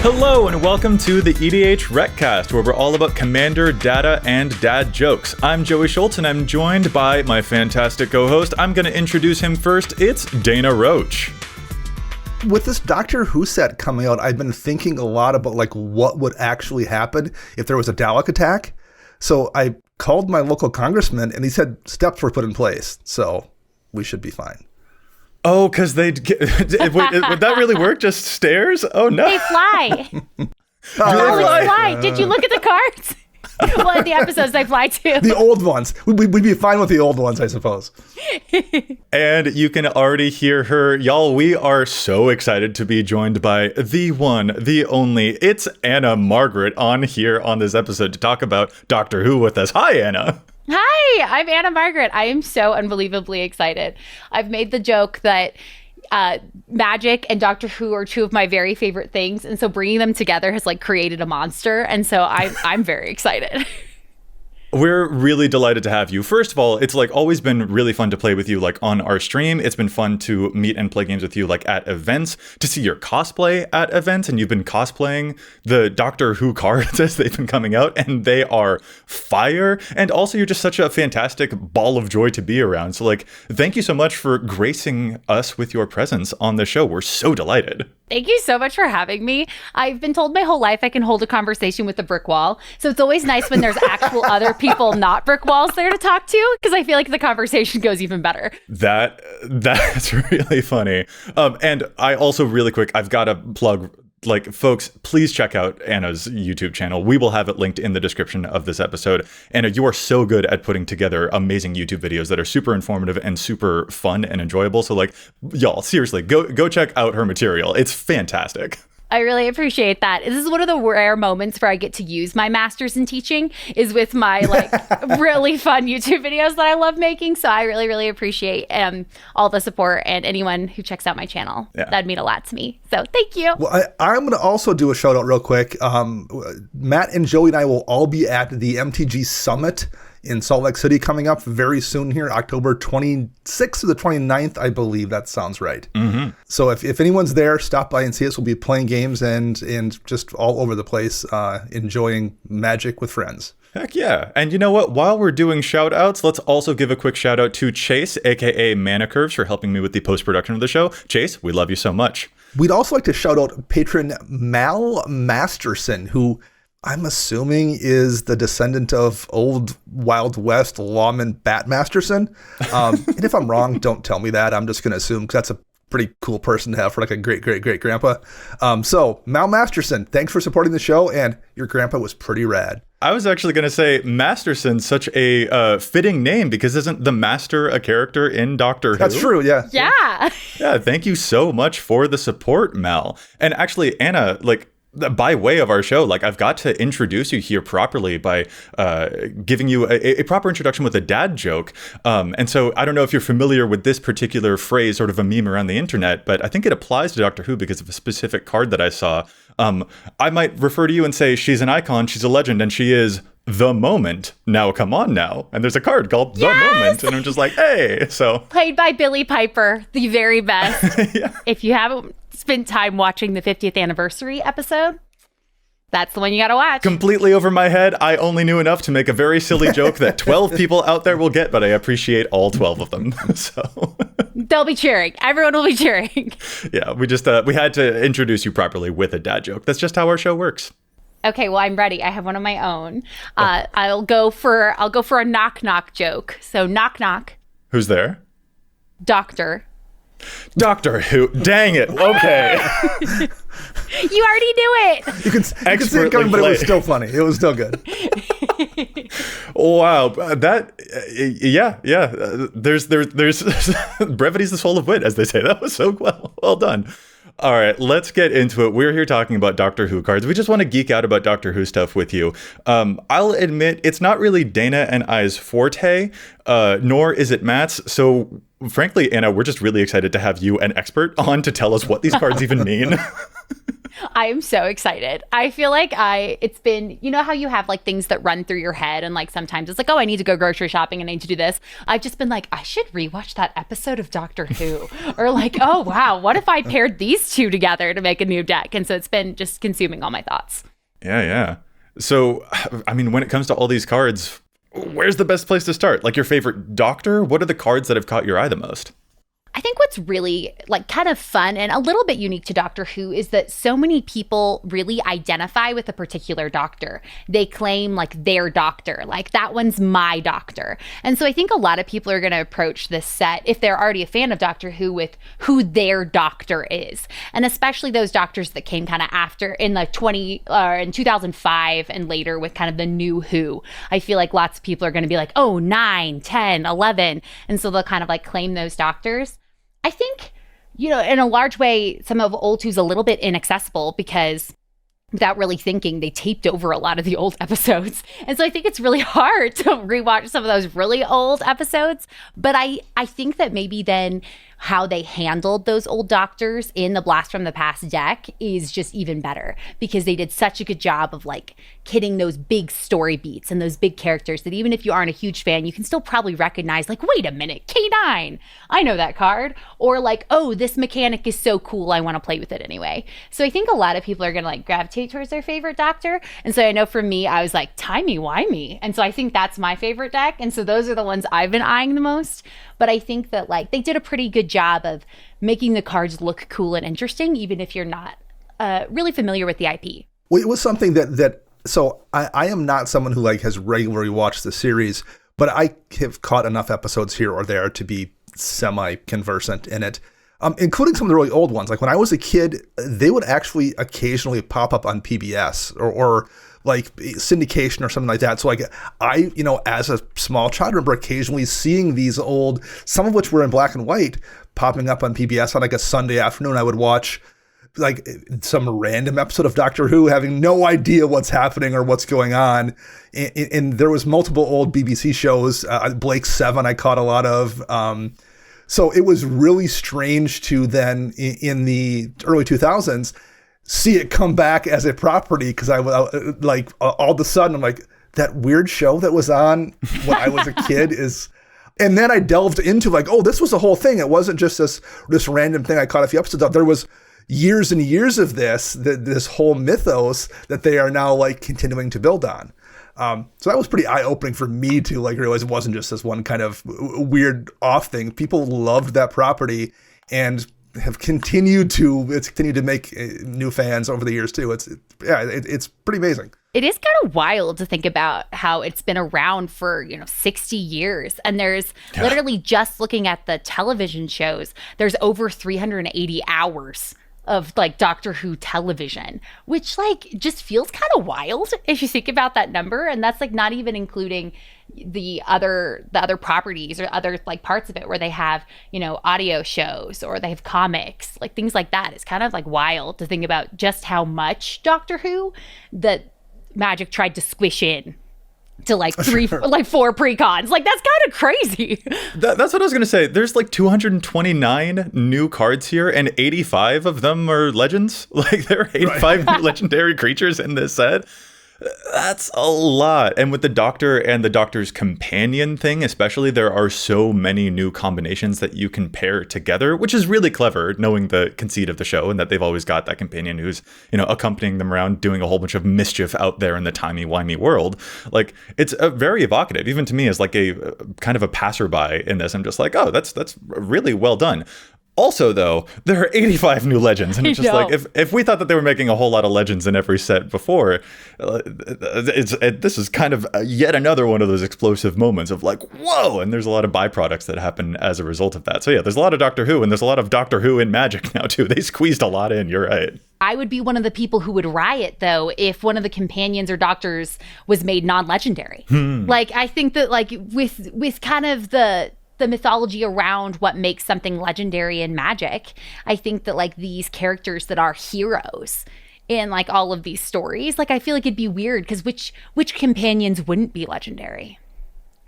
Hello and welcome to the EDHRECast, where we're all about commander, data, and dad jokes. I'm Joey Schultz, and I'm joined by my fantastic co-host. I'm going to introduce him first. It's Dana Roach. With this Doctor Who set coming out, I've been thinking a lot about what would actually happen if there was a Dalek attack. So I called my local congressman, and he said steps were put in place. So we should be fine. Oh, because would that really work? Just stairs? Oh, no. They fly. They fly. Did you look at the cards? Well, in the episodes they fly too. The old ones. We'd be fine with the old ones, I suppose. And you can already hear her. Y'all, we are so excited to be joined by the one, the only. It's Anna Margaret on here on this episode to talk about Doctor Who with us. Hi, Anna. Hi, I'm Anna Margaret. I am so unbelievably excited. I've made the joke that magic and Doctor Who are two of my very favorite things, and so bringing them together has created a monster, and so I'm very excited. We're really delighted to have you. First of all, it's always been really fun to play with you on our stream. It's been fun to meet and play games with you at events, to see your cosplay at events, and you've been cosplaying the Doctor Who cards as they've been coming out, and they are fire. And also you're just such a fantastic ball of joy to be around. So thank you so much for gracing us with your presence on the show. We're so delighted. Thank you so much for having me. I've been told my whole life I can hold a conversation with a brick wall. So it's always nice when there's actual other people, not brick walls, there to talk to, because I feel like the conversation goes even better. That's really funny. And I also really quick, I've got to plug, folks, please check out Anna's YouTube channel. We will have it linked in the description of this episode. Anna, you are so good at putting together amazing YouTube videos that are super informative and super fun and enjoyable. So y'all, seriously, go check out her material. It's fantastic. I really appreciate that. This is one of the rare moments where I get to use my master's in teaching is with my really fun YouTube videos that I love making. So I really, really appreciate all the support and anyone who checks out my channel. Yeah. That'd mean a lot to me. So thank you. Well, I'm going to also do a shout out real quick. Matt and Joey and I will all be at the MTG Summit in Salt Lake City coming up very soon here, October 26th to the 29th, I believe that sounds right. Mm-hmm. So if anyone's there, stop by and see us. We'll be playing games and just all over the place, enjoying magic with friends. Heck yeah. And you know what? While we're doing shout outs, let's also give a quick shout out to Chase, aka Mana Curves, for helping me with the post-production of the show. Chase, we love you so much. We'd also like to shout out patron Mal Masterson, who I'm assuming is the descendant of old Wild West lawman Bat Masterson. And if I'm wrong, don't tell me that. I'm just going to assume because that's a pretty cool person to have for a great-great-great-grandpa. So Mal Masterson, thanks for supporting the show, and your grandpa was pretty rad. I was actually going to say Masterson's such a fitting name because isn't the Master a character in Doctor Who? That's true, yeah. Yeah. Yeah, thank you so much for the support, Mal. And actually, Anna, by way of our show, I've got to introduce you here properly by giving you a proper introduction with a dad joke. And so I don't know if you're familiar with this particular phrase, sort of a meme around the internet, but I think it applies to Doctor Who because of a specific card that I saw. I might refer to you and say, she's an icon, she's a legend, and she is the moment. Now, come on now. And there's a card called The Moment. And I'm just hey. So played by Billie Piper, the very best. Yeah. If you haven't spent time watching the 50th anniversary episode, that's the one you gotta watch. Completely over my head. I only knew enough to make a very silly joke that 12 people out there will get, but I appreciate all 12 of them. So they'll be cheering. Everyone will be cheering. Yeah, we just we had to introduce you properly with a dad joke. That's just how our show works. Okay, well, I'm ready. I have one of my own. I'll go for a knock knock joke. So knock knock. Who's there? Doctor Who? Dang it. Okay. You already knew it. You can see it coming, but it was still funny. It was still good. Wow. Yeah. There's brevity's the soul of wit, as they say. That was so well done. All right, let's get into it. We're here talking about Doctor Who cards. We just want to geek out about Doctor Who stuff with you. I'll admit, it's not really Dana and I's forte, nor is it Matt's. So frankly, Anna, we're just really excited to have you, an expert, on to tell us what these cards even mean. I am so excited. I feel like it's been, you know how you have like things that run through your head and like sometimes it's like, oh, I need to go grocery shopping and I need to do this. I've just been like, I should rewatch that episode of Doctor Who. Or like, oh, wow, what if I paired these two together to make a new deck? And so it's been just consuming all my thoughts. Yeah. So, I mean, when it comes to all these cards, where's the best place to start? Like your favorite Doctor? What are the cards that have caught your eye the most? I think what's really like kind of fun and a little bit unique to Doctor Who is that so many people really identify with a particular doctor. They claim like their doctor, like that one's my doctor. And so I think a lot of people are going to approach this set, if they're already a fan of Doctor Who, with who their doctor is. And especially those doctors that came kind of after in the in 2005 and later with kind of the new Who. I feel like lots of people are going to be like, oh, 9, 10, 11. And so they'll kind of like claim those doctors. I think, you know, in a large way, some of old Who's a little bit inaccessible because without really thinking, they taped over a lot of the old episodes. And so I think it's really hard to rewatch some of those really old episodes. But I think that maybe then how they handled those old doctors in the Blast from the Past deck is just even better because they did such a good job of like hitting those big story beats and those big characters that even if you aren't a huge fan, you can still probably recognize like, wait a minute, K9, I know that card. Or like, oh, this mechanic is so cool, I want to play with it anyway. So I think a lot of people are going to like gravitate towards their favorite doctor. And so I know for me, I was like, timey-wimey. And so I think that's my favorite deck. And so those are the ones I've been eyeing the most. But I think that like they did a pretty good job of making the cards look cool and interesting, even if you're not really familiar with the IP. Well, it was something so I am not someone who like has regularly watched the series, but I have caught enough episodes here or there to be semi-conversant in it, including some of the really old ones. Like when I was a kid, they would actually occasionally pop up on PBS or like syndication or something like that. So like I, you know, as a small child, remember occasionally seeing these old, some of which were in black and white, popping up on PBS on like a Sunday afternoon. I would watch like some random episode of Doctor Who, having no idea what's happening or what's going on. And there was multiple old BBC shows. Blake's 7 I caught a lot of. So it was really strange to then in the early 2000s see it come back as a property, because I like all of a sudden I'm like, that weird show that was on when I was a kid is. And then I delved into like, oh, this was a whole thing. It wasn't just this random thing I caught a few episodes of. There was years and years of this whole mythos that they are now like continuing to build on. So that was pretty eye-opening for me to like realize it wasn't just this one kind of weird off thing. People loved that property and have continued to make new fans over the years too. It's pretty amazing. It is kind of wild to think about how it's been around for, 60 years. And there's literally, just looking at the television shows, there's over 380 hours of like Doctor Who television, which like just feels kind of wild if you think about that number. And that's like not even including the other properties or other like parts of it where they have, audio shows or they have comics, like things like that. It's kind of like wild to think about just how much Doctor Who that Magic tried to squish in to like 4 precons. Like that's kind of crazy. That's what I was gonna say. There's like 229 new cards here, and 85 of them are legends. Like there are 85 new legendary creatures in this set. That's a lot. And with the Doctor and the Doctor's companion thing, especially, there are so many new combinations that you can pair together, which is really clever, knowing the conceit of the show and that they've always got that companion who's, accompanying them around doing a whole bunch of mischief out there in the timey-wimey world. Like, it's very evocative, even to me as like a kind of a passerby in this. I'm just like, oh, that's really well done. Also, though, there are 85 new legends, and it's just like, if we thought that they were making a whole lot of legends in every set before, this is kind of yet another one of those explosive moments of like, whoa, and there's a lot of byproducts that happen as a result of that. So yeah, there's a lot of Doctor Who, and there's a lot of Doctor Who in Magic now, too. They squeezed a lot in, you're right. I would be one of the people who would riot, though, if one of the companions or doctors was made non-legendary. Like, I think that, like, with kind of the mythology around what makes something legendary in Magic, I think that like these characters that are heroes in like all of these stories, like I feel like it'd be weird because which companions wouldn't be legendary?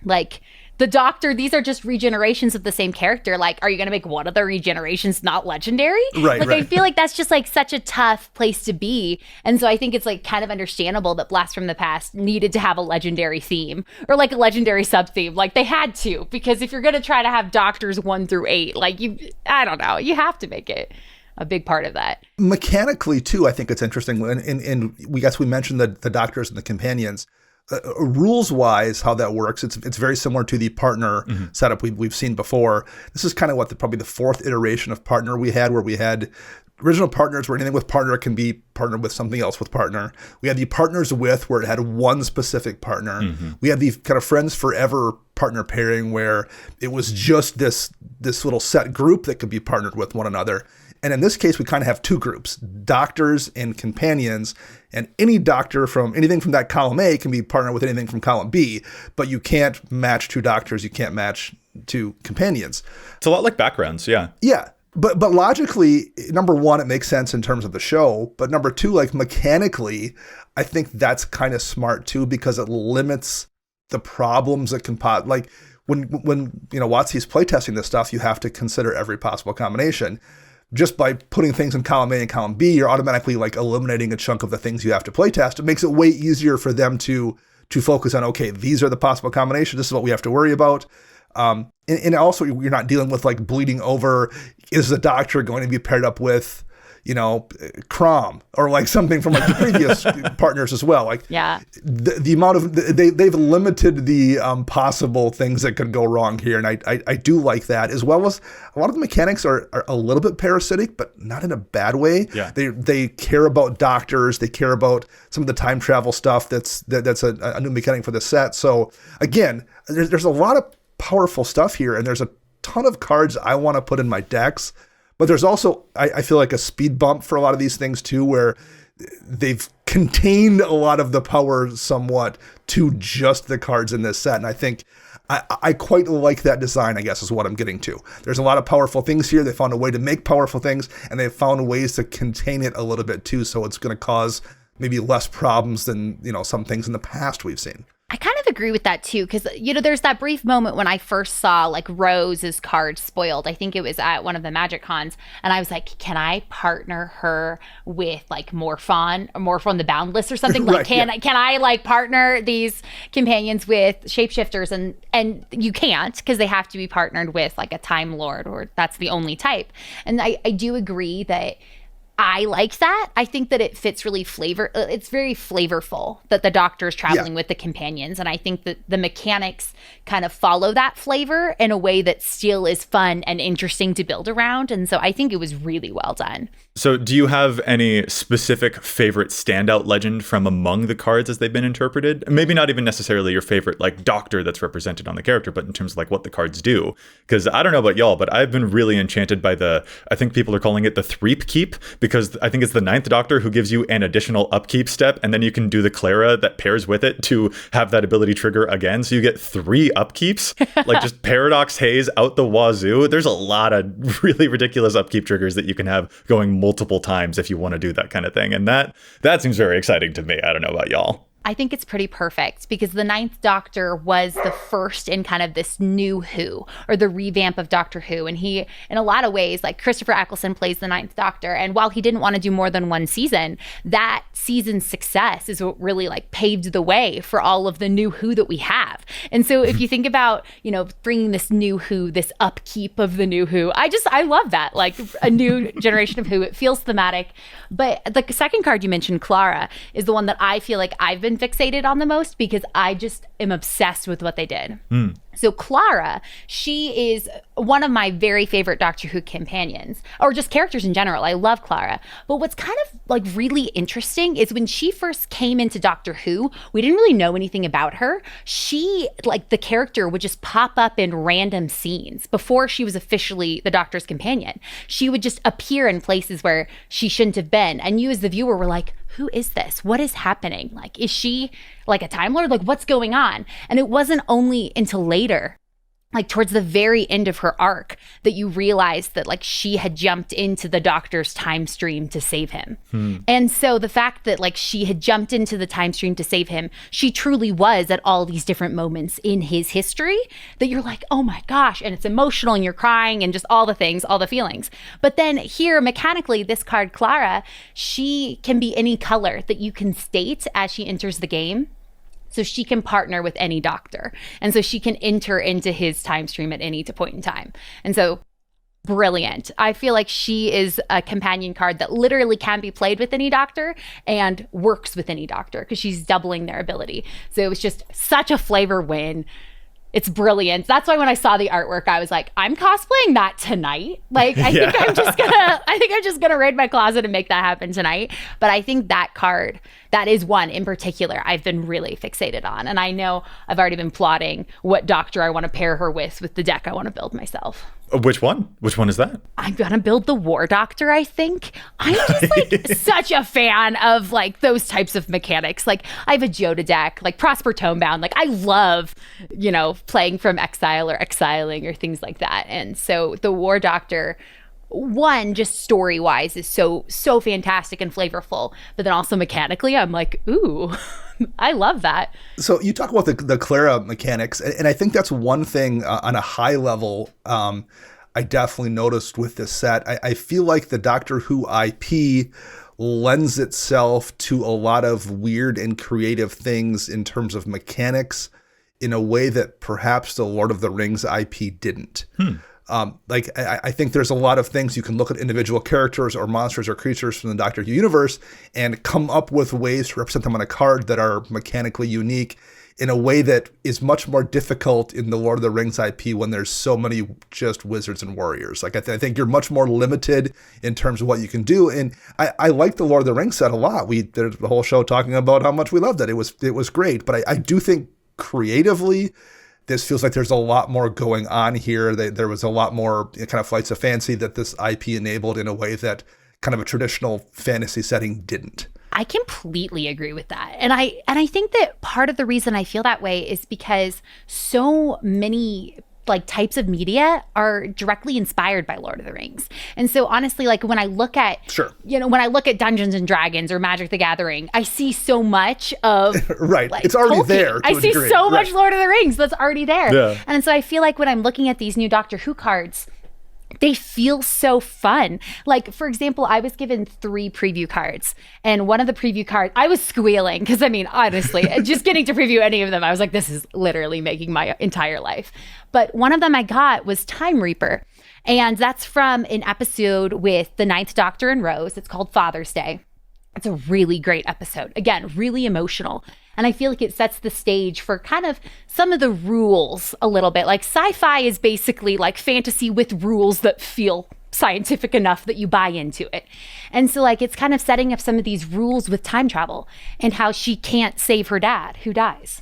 like the Doctor, these are just regenerations of the same character. Like, are you going to make one of the regenerations not legendary? Right, like, right. I feel like that's just like such a tough place to be. And so I think it's like kind of understandable that Blast from the Past needed to have a legendary theme or like a legendary sub theme. Like they had to, because if you're going to try to have Doctors 1 through 8, like I don't know, you have to make it a big part of that. Mechanically, too, I think it's interesting. And we guess we mentioned the Doctors and the companions. Rules-wise, how that works, it's very similar to the partner setup we've seen before. This is kind of probably the fourth iteration of partner we had, where we had original partners where anything with partner can be partnered with something else with partner. We had the partners with, where it had one specific partner. We had the kind of friends forever partner pairing, where it was just this little set group that could be partnered with one another. And in this case, we kind of have two groups, Doctors and companions. And any Doctor from anything from that column A can be partnered with anything from column B, but you can't match two Doctors. You can't match two companions. It's a lot like backgrounds. Yeah. Yeah. But logically, number one, it makes sense in terms of the show. But number two, like mechanically, I think that's kind of smart too, because it limits the problems that can pop. Like when WotC's playtesting this stuff, you have to consider every possible combination. Just by putting things in column A and column B, you're automatically like eliminating a chunk of the things you have to playtest. It makes it way easier for them to focus on, okay, these are the possible combinations. This is what we have to worry about. And also, you're not dealing with like bleeding over. Is the Doctor going to be paired up with, Crom or like something from like the previous partners as well? Like, yeah, the amount of they've limited the possible things that could go wrong here, and I do like that, as well as a lot of the mechanics are a little bit parasitic, but not in a bad way. Yeah. They care about Doctors, they care about some of the time travel stuff. That's a new mechanic for the set. So again, there's a lot of powerful stuff here, and there's a ton of cards I want to put in my decks. But there's also, I feel like, a speed bump for a lot of these things too, where they've contained a lot of the power somewhat to just the cards in this set. And I think I quite like that design, I guess, is what I'm getting to. There's a lot of powerful things here. They found a way to make powerful things, and they've found ways to contain it a little bit too, so it's going to cause maybe less problems than, some things in the past we've seen. I kind of agree with that too, because there's that brief moment when I first saw like Rose's card spoiled. I think it was at one of the Magic Cons, and I was like, can I partner her with like Morphon the Boundless or something? Like, right, can I like partner these companions with shapeshifters? And you can't, because they have to be partnered with like a Time Lord, or that's the only type. And I do agree that I like that. I think that it fits really it's very flavorful that the Doctor is traveling with the companions. And I think that the mechanics kind of follow that flavor in a way that still is fun and interesting to build around. And so I think it was really well done. So do you have any specific favorite standout legend from among the cards as they've been interpreted? Maybe not even necessarily your favorite like Doctor that's represented on the character, but in terms of like what the cards do. Because I don't know about y'all, but I've been really enchanted by I think people are calling it the Threep Keep, because I think it's the 9th Doctor who gives you an additional upkeep step, and then you can do the Clara that pairs with it to have that ability trigger again. So you get 3 upkeeps, like just Paradox Haze out the wazoo. There's a lot of really ridiculous upkeep triggers that you can have going multiple times if you want to do that kind of thing. And that seems very exciting to me. I don't know about y'all. I think it's pretty perfect, because the 9th Doctor was the first in kind of this new Who, or the revamp of Doctor Who. And he, in a lot of ways, like Christopher Eccleston plays the 9th Doctor. And while he didn't want to do more than one season, that season's success is what really like paved the way for all of the new Who that we have. And so if you think about, bringing this new Who, this upkeep of the new Who, I love that. Like a new generation of Who, it feels thematic. But the second card you mentioned, Clara, is the one that I feel like I've been fixated on the most, because I just am obsessed with what they did. So Clara, she is one of my very favorite Doctor Who companions, or just characters in general. I love Clara. But what's kind of like really interesting is when she first came into Doctor Who, we didn't really know anything about her. She, like the character, would just pop up in random scenes before she was officially the Doctor's companion. She would just appear in places where she shouldn't have been. And you as the viewer were like, who is this? What is happening? Like, is she like a Time Lord? Like, what's going on? And it wasn't only until later like towards the very end of her arc that you realize that like she had jumped into the Doctor's time stream to save him. And so the fact that like she had jumped into the time stream to save him, she truly was at all these different moments in his history that you're like, oh my gosh, and it's emotional and you're crying and just all the things, all the feelings. But then here mechanically, this card, Clara, she can be any color that you can state as she enters the game. So she can partner with any Doctor. And so she can enter into his time stream at any point in time. And so brilliant. I feel like she is a companion card that literally can be played with any Doctor and works with any Doctor because she's doubling their ability. So it was just such a flavor win. It's brilliant. That's why when I saw the artwork, I was like, I'm cosplaying that tonight. Like, I think I'm just gonna raid my closet and make that happen tonight. But I think that card, that is one in particular I've been really fixated on. And I know I've already been plotting what Doctor I want to pair her with the deck I want to build myself. Which one? Which one is that? I'm gonna build the War Doctor, I think. I'm just like such a fan of like those types of mechanics. Like I have a Joda deck, like Prosper Tomebound. Like I love, you know, playing from exile or exiling or things like that. And so the War Doctor, one, just story-wise is so fantastic and flavorful. But then also mechanically, I'm like, ooh, I love that. So you talk about the Clara mechanics, and I think that's one thing on a high level I definitely noticed with this set. I feel like the Doctor Who IP lends itself to a lot of weird and creative things in terms of mechanics in a way that perhaps the Lord of the Rings IP didn't. I think there's a lot of things you can look at individual characters or monsters or creatures from the Doctor Who universe and come up with ways to represent them on a card that are mechanically unique in a way that is much more difficult in the Lord of the Rings IP when there's so many just wizards and warriors. Like I think you're much more limited in terms of what you can do. And I like the Lord of the Rings set a lot. We did a whole show talking about how much we loved it. It was great. But I do think creatively, this feels like there's a lot more going on here. There was a lot more kind of flights of fancy that this IP enabled in a way that kind of a traditional fantasy setting didn't. I completely agree with that. And I think that part of the reason I feel that way is because so many like types of media are directly inspired by Lord of the Rings. And so honestly, like when I look at, when I look at Dungeons and Dragons or Magic the Gathering, I see so much of right. Like, it's already Tolkien. there. I see so much Lord of the Rings that's already there. Yeah. And so I feel like when I'm looking at these new Doctor Who cards, they feel so fun. Like, for example, I was given 3 preview cards, and one of the preview cards, I was squealing because, I mean, honestly, just getting to preview any of them, I was like, this is literally making my entire life. But one of them I got was Time Reaper, and that's from an episode with the 9th Doctor and Rose. It's called Father's Day. It's a really great episode. Again, really emotional. And I feel like it sets the stage for kind of some of the rules a little bit. Like sci-fi is basically like fantasy with rules that feel scientific enough that you buy into it. And so like it's kind of setting up some of these rules with time travel and how she can't save her dad who dies.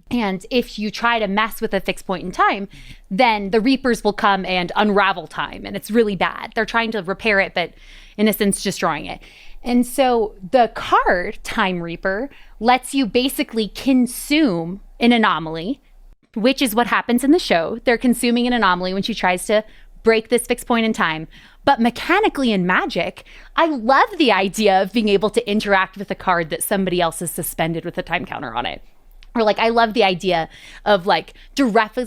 And if you try to mess with a fixed point in time, then the Reapers will come and unravel time. And it's really bad. They're trying to repair it, but in a sense, destroying it. And so the card, Time Reaper, lets you basically consume an anomaly, which is what happens in the show. They're consuming an anomaly when she tries to break this fixed point in time. But mechanically in Magic, I love the idea of being able to interact with a card that somebody else has suspended with a time counter on it. Or like, I love the idea of directly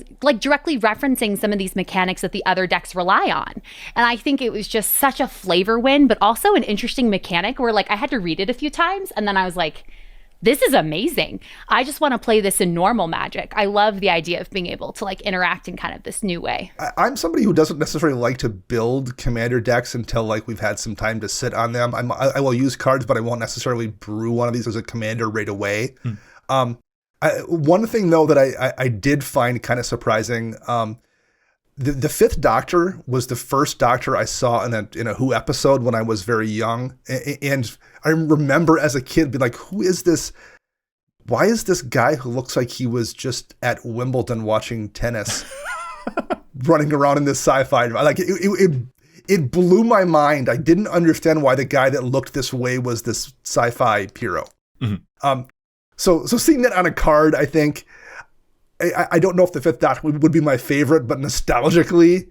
referencing some of these mechanics that the other decks rely on. And I think it was just such a flavor win, but also an interesting mechanic where like I had to read it a few times and then I was like, this is amazing. I just want to play this in normal Magic. I love the idea of being able to like interact in kind of this new way. I'm somebody who doesn't necessarily like to build commander decks until like we've had some time to sit on them. I will use cards, but I won't necessarily brew one of these as a commander right away. One thing, though, that I did find kind of surprising, the 5th Doctor was the first Doctor I saw in a Who episode when I was very young. And I remember as a kid being like, who is this? Why is this guy who looks like he was just at Wimbledon watching tennis running around in this sci-fi? Like it blew my mind. I didn't understand why the guy that looked this way was this sci-fi hero. So seeing that on a card, I think I don't know if the fifth Doctor would be my favorite, but nostalgically,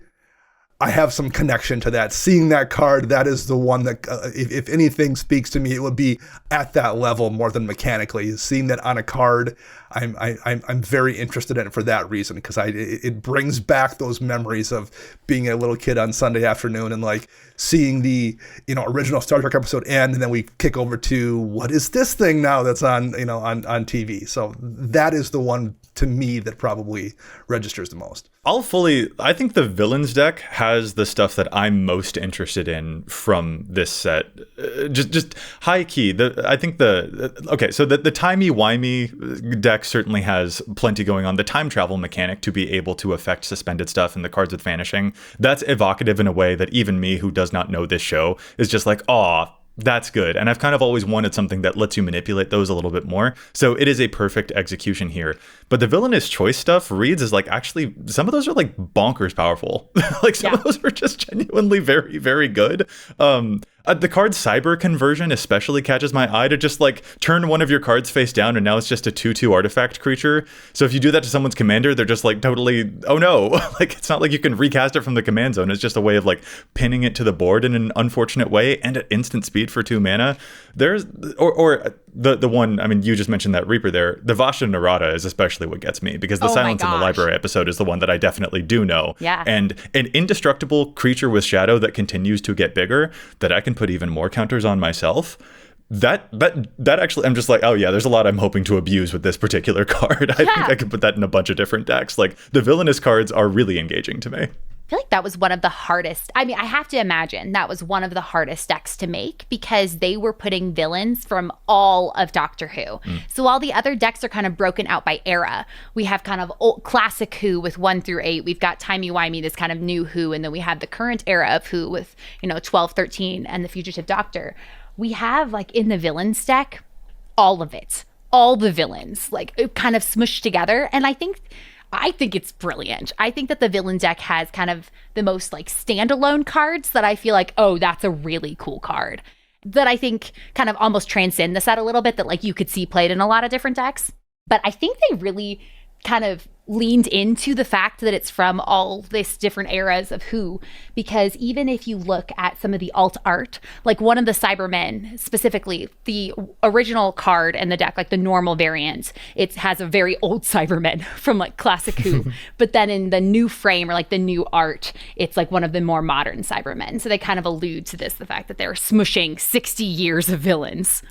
I have some connection to that. Seeing that card, that is the one that, if anything speaks to me, it would be at that level more than mechanically. Seeing that on a card, I'm very interested in it for that reason, because it brings back those memories of being a little kid on Sunday afternoon and like seeing the original Star Trek episode end, and then we kick over to what is this thing now that's on on TV. So that is the one to me that probably registers the most. I think the villains deck has the stuff that I'm most interested in from this set. Just high key. So the timey-wimey deck certainly has plenty going on. The time travel mechanic to be able to affect suspended stuff and the cards with vanishing, that's evocative in a way that even me, who does not know this show, is just like, aw, that's good. And I've kind of always wanted something that lets you manipulate those a little bit more. So it is a perfect execution here. But the villainous choice stuff reads as like, actually, some of those are like bonkers powerful. Like some of those are just genuinely very, very good. The card Cyber Conversion especially catches my eye, to just like turn one of your cards face down and now it's just a 2/2 artifact creature. So if you do that to someone's commander, they're just like totally, oh no. Like it's not like you can recast it from the command zone. It's just a way of like pinning it to the board in an unfortunate way and at instant speed for 2 mana. There's or the one, I mean, you just mentioned that Reaper there. The Vasha Narada is especially what gets me, because the Silence in the Library episode is the one that I definitely do know. Yeah. And an indestructible creature with shadow that continues to get bigger, that I can put even more counters on myself. That actually, I'm just like, oh yeah, there's a lot I'm hoping to abuse with this particular card. I think I could put that in a bunch of different decks. Like the villainous cards are really engaging to me. I feel like that was one of the hardest. I mean, I have to imagine that was one of the hardest decks to make, because they were putting villains from all of Doctor Who. So while the other decks are kind of broken out by era, we have kind of old classic Who with 1 through 8. We've got timey-wimey, this kind of new Who, and then we have the current era of Who with 12, 13, and the Fugitive Doctor. We have like in the villains deck, all of it, all the villains, like kind of smushed together, and I think it's brilliant. I think that the villain deck has kind of the most like standalone cards that I feel like, oh, that's a really cool card, that I think kind of almost transcend the set a little bit, that like you could see played in a lot of different decks. But I think they really kind of leaned into the fact that it's from all this different eras of Who, because even if you look at some of the alt art, like one of the Cybermen, specifically the original card in the deck, like the normal variant, it has a very old Cybermen from like classic Who, but then in the new frame or like the new art, it's like one of the more modern Cybermen. So they kind of allude to this, the fact that they're smushing 60 years of villains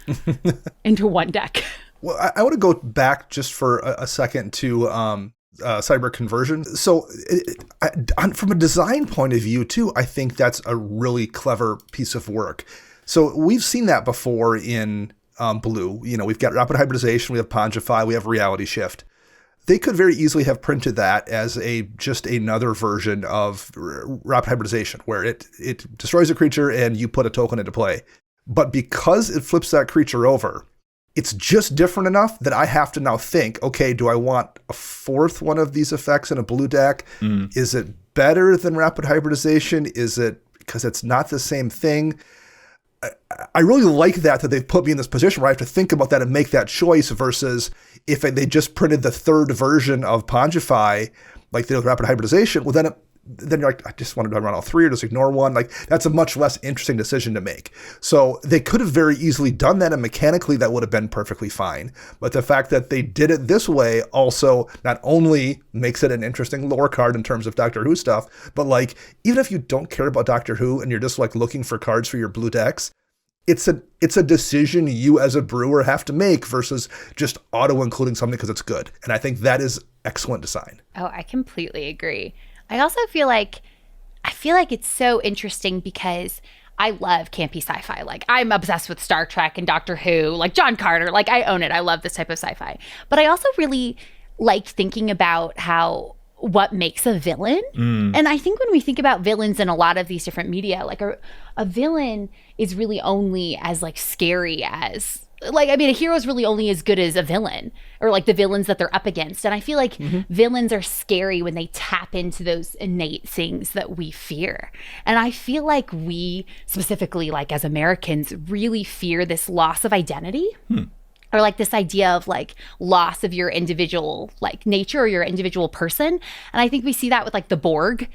into one deck. Well, I want to go back just for a second to Cyber Conversion. So from a design point of view too, I think that's a really clever piece of work. So we've seen that before in Blue. We've got Rapid Hybridization, we have Pongify, we have Reality Shift. They could very easily have printed that as just another version of Rapid Hybridization, where it destroys a creature and you put a token into play. But because it flips that creature over, it's just different enough that I have to now think, okay, do I want a fourth one of these effects in a blue deck? Is it better than Rapid Hybridization? Is it because it's not the same thing? I really like that they've put me in this position where I have to think about that and make that choice, versus if they just printed the third version of Pongify, like they did with Rapid Hybridization, well, then you're like, I just wanted to run all three or just ignore one. Like that's a much less interesting decision to make. So they could have very easily done that, and mechanically that would have been perfectly fine. But the fact that they did it this way also not only makes it an interesting lore card in terms of Doctor Who stuff, but like even if you don't care about Doctor Who and you're just like looking for cards for your blue decks, it's a decision you as a brewer have to make versus just auto including something because it's good. And I think that is excellent design. Oh, I completely agree. I also feel like it's so interesting because I love campy sci-fi. Like I'm obsessed with Star Trek and Doctor Who, like John Carter, like I own it. I love this type of sci-fi. But I also really like thinking about what makes a villain. And I think when we think about villains in a lot of these different media, like a villain is really only as like scary as, like, I mean, a hero is really only as good as a villain, or like the villains that they're up against. And I feel like villains are scary when they tap into those innate things that we fear. And I feel like we specifically, like as Americans, really fear this loss of identity or like this idea of like loss of your individual like nature or your individual person. And I think we see that with like the Borg.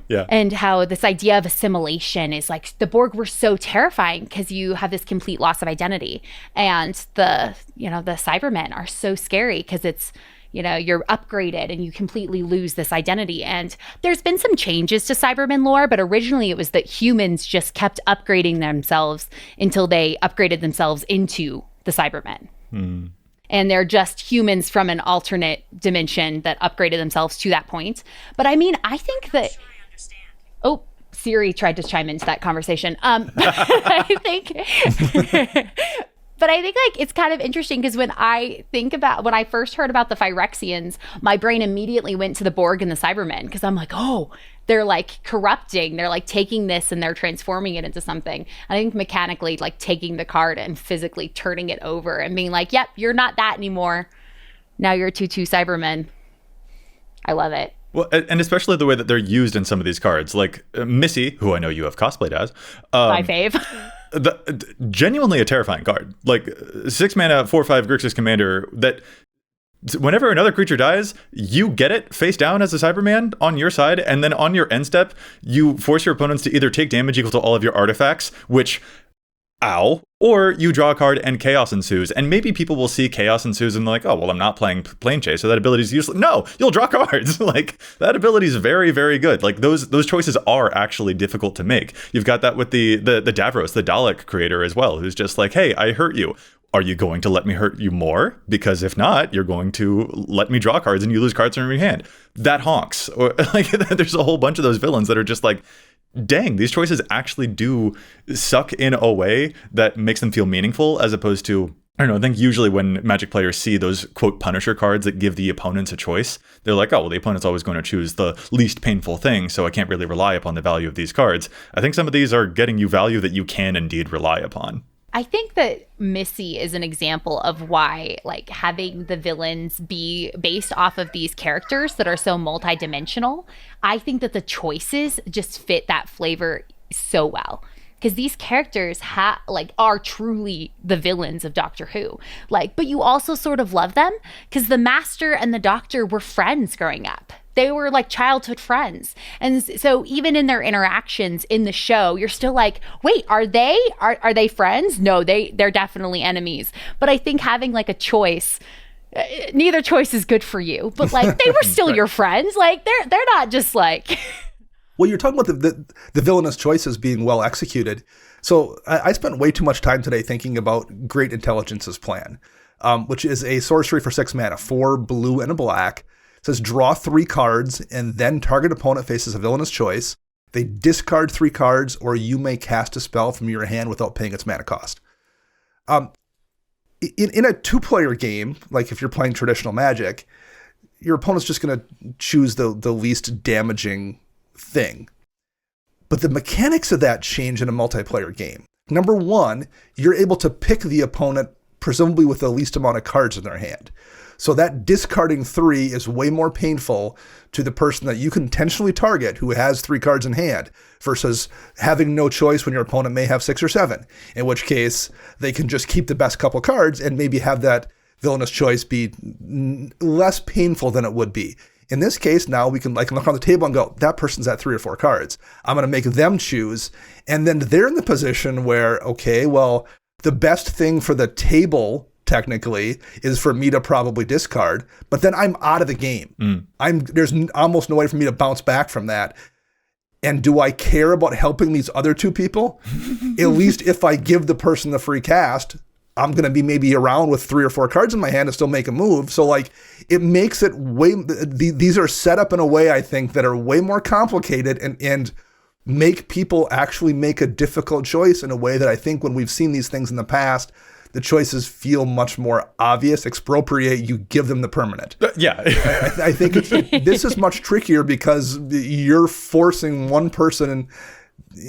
Yeah. And how this idea of assimilation is like the Borg were so terrifying because you have this complete loss of identity. And the Cybermen are so scary because it's, you're upgraded and you completely lose this identity. And there's been some changes to Cybermen lore, but originally it was that humans just kept upgrading themselves until they upgraded themselves into the Cybermen. And they're just humans from an alternate dimension that upgraded themselves to that point. But I mean, I think that... Oh, Siri tried to chime into that conversation. I think... But I think like it's kind of interesting because when I first heard about the Phyrexians, my brain immediately went to the Borg and the Cybermen because I'm like, oh, they're like corrupting. They're like taking this and they're transforming it into something. I think mechanically like taking the card and physically turning it over and being like, yep, you're not that anymore. Now you're 2/2 Cybermen. I love it. Well, and especially the way that they're used in some of these cards, like Missy, who I know you have cosplayed as. My fave. Genuinely a terrifying card. Like 6 mana, 4/5 Grixis commander that whenever another creature dies, you get it face down as a Cyberman on your side, and then on your end step, you force your opponents to either take damage equal to all of your artifacts, which, ow, or you draw a card and chaos ensues. And maybe people will see chaos ensues and they're like, oh, well, I'm not playing Planechase, so that ability is useless. No, you'll draw cards. Like, that ability is very, very good. Like, those choices are actually difficult to make. You've got that with the Davros, the Dalek creator as well, who's just like, hey, I hurt you. Are you going to let me hurt you more? Because if not, you're going to let me draw cards and you lose cards from your hand. That honks. Or like, there's a whole bunch of those villains that are just like, dang, these choices actually do suck in a way that makes them feel meaningful, as opposed to, I don't know, I think usually when Magic players see those, quote, Punisher cards that give the opponents a choice, they're like, oh, well, the opponent's always going to choose the least painful thing, so I can't really rely upon the value of these cards. I think some of these are getting you value that you can indeed rely upon. I think that Missy is an example of why, like, having the villains be based off of these characters that are so multidimensional, I think that the choices just fit that flavor so well. Because these characters are truly the villains of Doctor Who. Like, but you also sort of love them because the Master and the Doctor were friends growing up. They were like childhood friends. And so even in their interactions in the show, you're still like, wait, are they friends? No, they're definitely enemies. But I think having like a choice, neither choice is good for you, but like they were still right. Your friends. Like they're not just like... Well, you're talking about the villainous choices being well executed. So I spent way too much time today thinking about Great Intelligence's plan, which is a sorcery for 6 mana, 4 blue and a black. It says draw 3 cards and then target opponent faces a villainous choice. They discard 3 cards, or you may cast a spell from your hand without paying its mana cost. In a 2-player game, like if you're playing traditional Magic, your opponent's just going to choose the least damaging thing. But the mechanics of that change in a multiplayer game. Number 1, you're able to pick the opponent presumably with the least amount of cards in their hand. So that discarding 3 is way more painful to the person that you can intentionally target who has 3 cards in hand versus having no choice when your opponent may have 6 or 7, in which case they can just keep the best couple cards and maybe have that villainous choice be less painful than it would be. In this case, now we can look on the table and go, that person's at 3 or 4 cards. I'm going to make them choose. And then they're in the position where, okay, well, the best thing for the table technically is for me to probably discard, but then I'm out of the game. There's almost no way for me to bounce back from that. And do I care about helping these other 2 people? At least if I give the person the free cast, I'm going to be maybe around with 3 or 4 cards in my hand and still make a move. So like it makes it these are set up in a way I think that are way more complicated and make people actually make a difficult choice in a way that I think when we've seen these things in the past, the choices feel much more obvious. Expropriate, you give them the permanent. Yeah. I think this is much trickier because you're forcing one person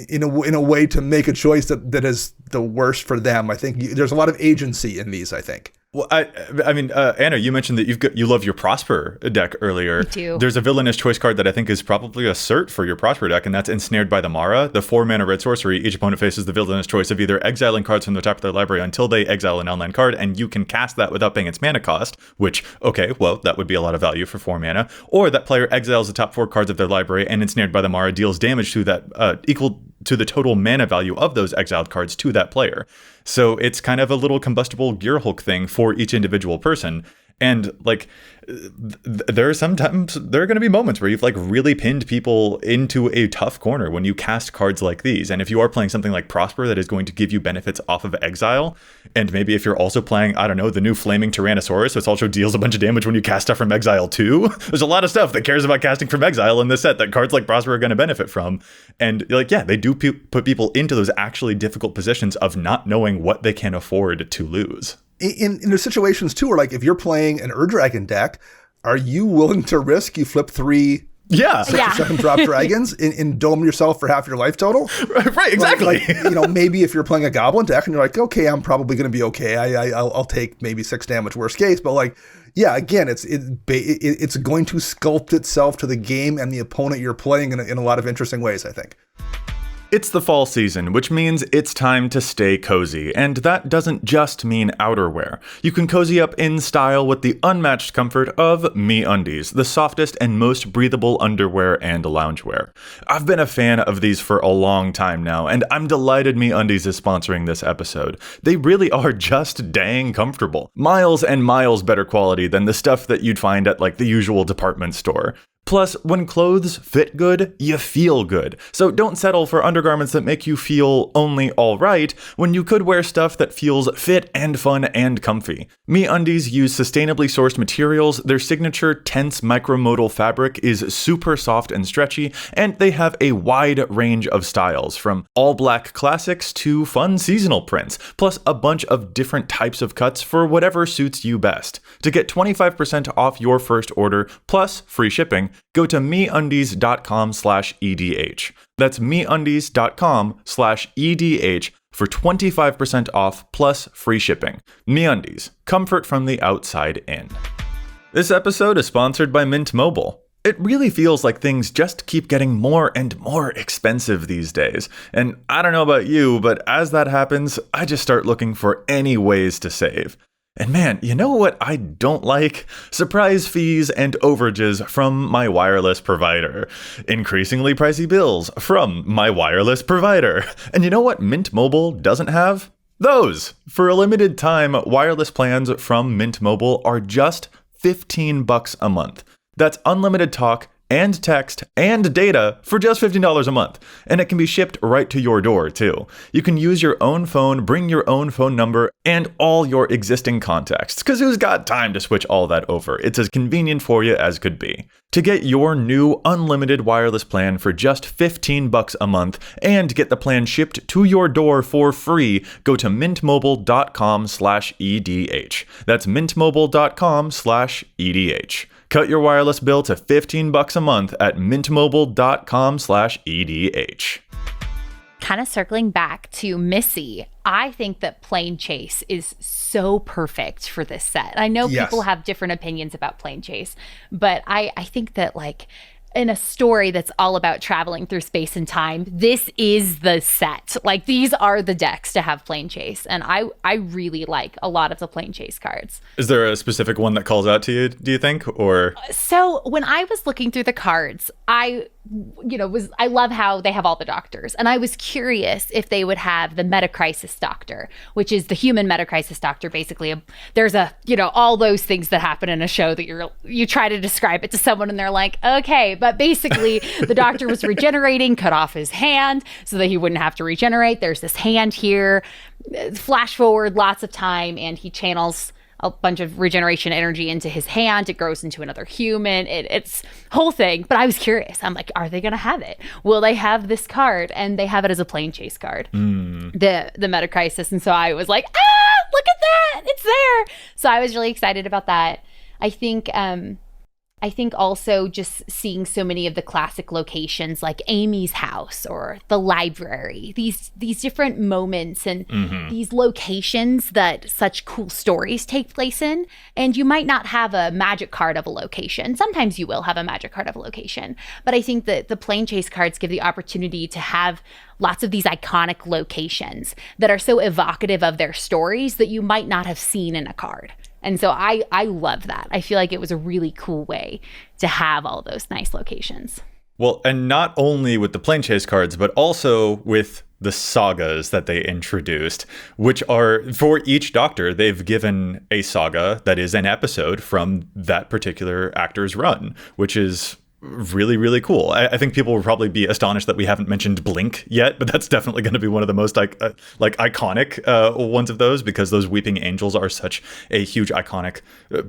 in a way to make a choice that is the worst for them. I think there's a lot of agency in these, I think. Well, I mean, Anna, you mentioned that you love your Prosper deck earlier. Me too. There's a villainous choice card that I think is probably a cert for your Prosper deck, and that's Ensnared by the Mara. The 4-mana red sorcery. Each opponent faces the villainous choice of either exiling cards from the top of their library until they exile an online card, and you can cast that without paying its mana cost. Which, okay, well, that would be a lot of value for 4 mana. Or that player exiles the top 4 cards of their library, and Ensnared by the Mara deals damage to that equal to the total mana value of those exiled cards to that player. So it's kind of a little combustible Gear Hulk thing for each individual person. And like, there are going to be moments where you've like really pinned people into a tough corner when you cast cards like these. And if you are playing something like Prosper that is going to give you benefits off of exile, and maybe if you're also playing, I don't know, the new Flaming Tyrannosaurus, which also deals a bunch of damage when you cast stuff from exile too. There's a lot of stuff that cares about casting from exile in this set that cards like Prosper are going to benefit from. And like, yeah, they do put people into those actually difficult positions of not knowing what they can afford to lose. In there's situations too where like if you're playing an Dragon deck, are you willing to risk you flip 3 Yeah. 6 or 7 drop dragons and dome yourself for half your life total? Right, exactly. Like, maybe if you're playing a Goblin deck and you're like, okay, I'm probably going to be okay. I'll take maybe 6 damage worst case, but like, yeah, again, it's going to sculpt itself to the game and the opponent you're playing in a lot of interesting ways, I think. It's the fall season, which means it's time to stay cozy, and that doesn't just mean outerwear. You can cozy up in style with the unmatched comfort of MeUndies, the softest and most breathable underwear and loungewear. I've been a fan of these for a long time now, and I'm delighted MeUndies is sponsoring this episode. They really are just dang comfortable. Miles and miles better quality than the stuff that you'd find at like the usual department store. Plus, when clothes fit good, you feel good. So don't settle for undergarments that make you feel only alright when you could wear stuff that feels fit and fun and comfy. MeUndies use sustainably sourced materials, their signature tense micromodal fabric is super soft and stretchy, and they have a wide range of styles, from all-black classics to fun seasonal prints, plus a bunch of different types of cuts for whatever suits you best. To get 25% off your first order, plus free shipping, go to MeUndies.com/EDH. That's MeUndies.com/EDH for 25% off plus free shipping. MeUndies, comfort from the outside in. This episode is sponsored by Mint Mobile. It really feels like things just keep getting more and more expensive these days. And I don't know about you, but as that happens, I just start looking for any ways to save. And man, you know what I don't like? Surprise fees and overages from my wireless provider. Increasingly pricey bills from my wireless provider. And you know what Mint Mobile doesn't have? Those! For a limited time, wireless plans from Mint Mobile are just $15 a month. That's unlimited talk and text and data for just $15 a month. And it can be shipped right to your door, too. You can use your own phone, bring your own phone number, and all your existing contacts, because who's got time to switch all that over? It's as convenient for you as could be. To get your new unlimited wireless plan for just $15 a month and get the plan shipped to your door for free, go to mintmobile.com/EDH. That's mintmobile.com/EDH. Cut your wireless bill to $15 a month at mintmobile.com/EDH. Kind of circling back to Missy, I think that Planechase is so perfect for this set. I know people have different opinions about Planechase, but I think that like in a story that's all about traveling through space and time, this is the set. Like these are the decks to have Planechase, and I really like a lot of the Planechase cards. Is there a specific one that calls out to you, do you think? Or so when I was looking through the cards, I love how they have all the doctors, and I was curious if they would have the Metacrisis doctor, which is the human Metacrisis doctor. Basically, there's all those things that happen in a show that you try to describe it to someone and they're like, okay, but basically the doctor was regenerating, cut off his hand so that he wouldn't have to regenerate. There's this hand here, flash forward lots of time, and he channels a bunch of regeneration energy into his hand. It grows into another human. It's whole thing. But I was curious. I'm like, are they going to have it? Will they have this card? And they have it as a Planechase card, the Metacrisis. And so I was like, look at that. It's there. So I was really excited about that. I think I think also just seeing so many of the classic locations like Amy's house or the library, these different moments and these locations that such cool stories take place in. And you might not have a magic card of a location. Sometimes you will have a magic card of a location. But I think that the Planechase cards give the opportunity to have lots of these iconic locations that are so evocative of their stories that you might not have seen in a card. And so I love that. I feel like it was a really cool way to have all those nice locations. Well, and not only with the Planechase cards, but also with the sagas that they introduced, which are, for each Doctor, they've given a saga that is an episode from that particular actor's run, which is really, really cool. I think people will probably be astonished that we haven't mentioned Blink yet, but that's definitely going to be one of the most iconic ones of those, because those Weeping Angels are such a huge iconic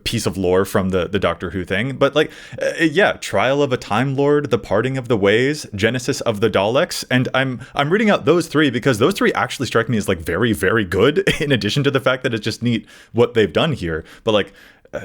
piece of lore from the Doctor Who thing. But Trial of a Time Lord, The Parting of the Ways, Genesis of the Daleks, and I'm reading out those three because those three actually strike me as like very, very good. In addition to the fact that it's just neat what they've done here, but like.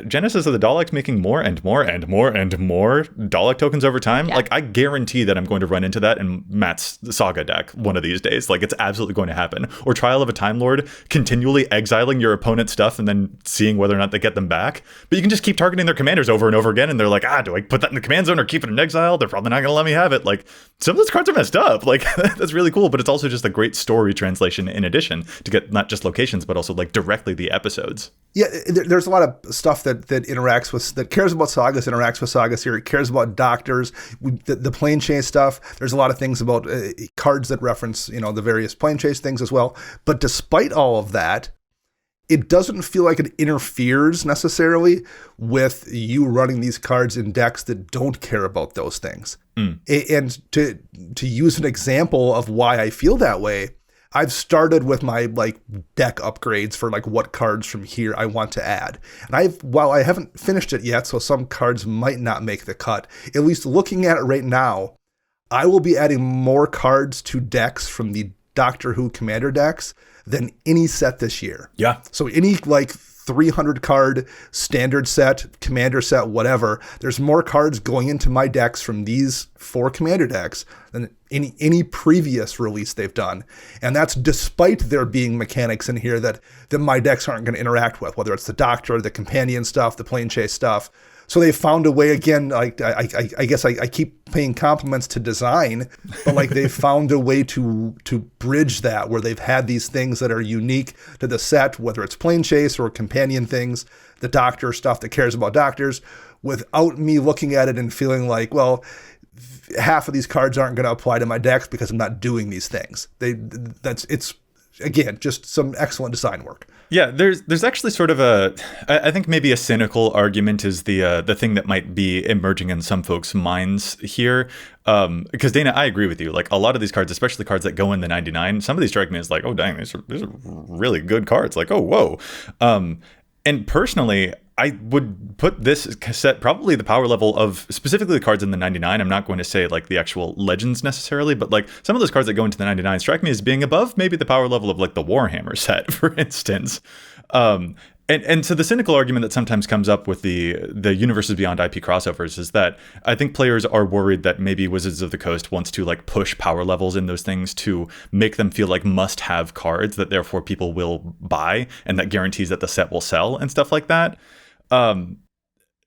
Genesis of the Daleks making more and more and more and more Dalek tokens over time. Yeah. Like, I guarantee that I'm going to run into that in Matt's Saga deck one of these days. Like, it's absolutely going to happen. Or Trial of a Time Lord, continually exiling your opponent's stuff and then seeing whether or not they get them back. But you can just keep targeting their commanders over and over again, and they're like, do I put that in the command zone or keep it in exile? They're probably not going to let me have it. Like, some of those cards are messed up. Like, that's really cool, but it's also just a great story translation in addition to get not just locations, but also like directly the episodes. Yeah, there's a lot of stuff that interacts with, that cares about Sagas, interacts with Sagas here. It cares about Doctors, the Planechase stuff. There's a lot of things about cards that reference, the various Planechase things as well. But despite all of that, it doesn't feel like it interferes necessarily with you running these cards in decks that don't care about those things. And to use an example of why I feel that way, I've started with my deck upgrades for what cards from here I want to add. And while I haven't finished it yet, so some cards might not make the cut, at least looking at it right now, I will be adding more cards to decks from the Doctor Who Commander decks than any set this year. Yeah. So any 300 card standard set, commander set, whatever, there's more cards going into my decks from these 4 commander decks than any previous release they've done. And that's despite there being mechanics in here that my decks aren't going to interact with, whether it's the Doctor, the companion stuff, the Planechase stuff. So they found a way, again, I guess I keep paying compliments to design, but they found a way to bridge that, where they've had these things that are unique to the set, whether it's Planechase or companion things, the Doctor stuff that cares about Doctors, without me looking at it and feeling like, well, half of these cards aren't going to apply to my decks because I'm not doing these things. It's again, just some excellent design work. Yeah, there's actually sort of I think maybe a cynical argument is the thing that might be emerging in some folks' minds here. Because Dana, I agree with you. Like, a lot of these cards, especially cards that go in the 99, some of these strike me as like, oh dang, these are really good cards. Like, oh whoa. And personally, I would put this set probably the power level of specifically the cards in the 99. I'm not going to say the actual legends necessarily, but some of those cards that go into the 99 strike me as being above maybe the power level of the Warhammer set, for instance. And so the cynical argument that sometimes comes up with the Universes Beyond IP crossovers is that I think players are worried that maybe Wizards of the Coast wants to push power levels in those things to make them feel like must-have cards that therefore people will buy, and that guarantees that the set will sell and stuff like that.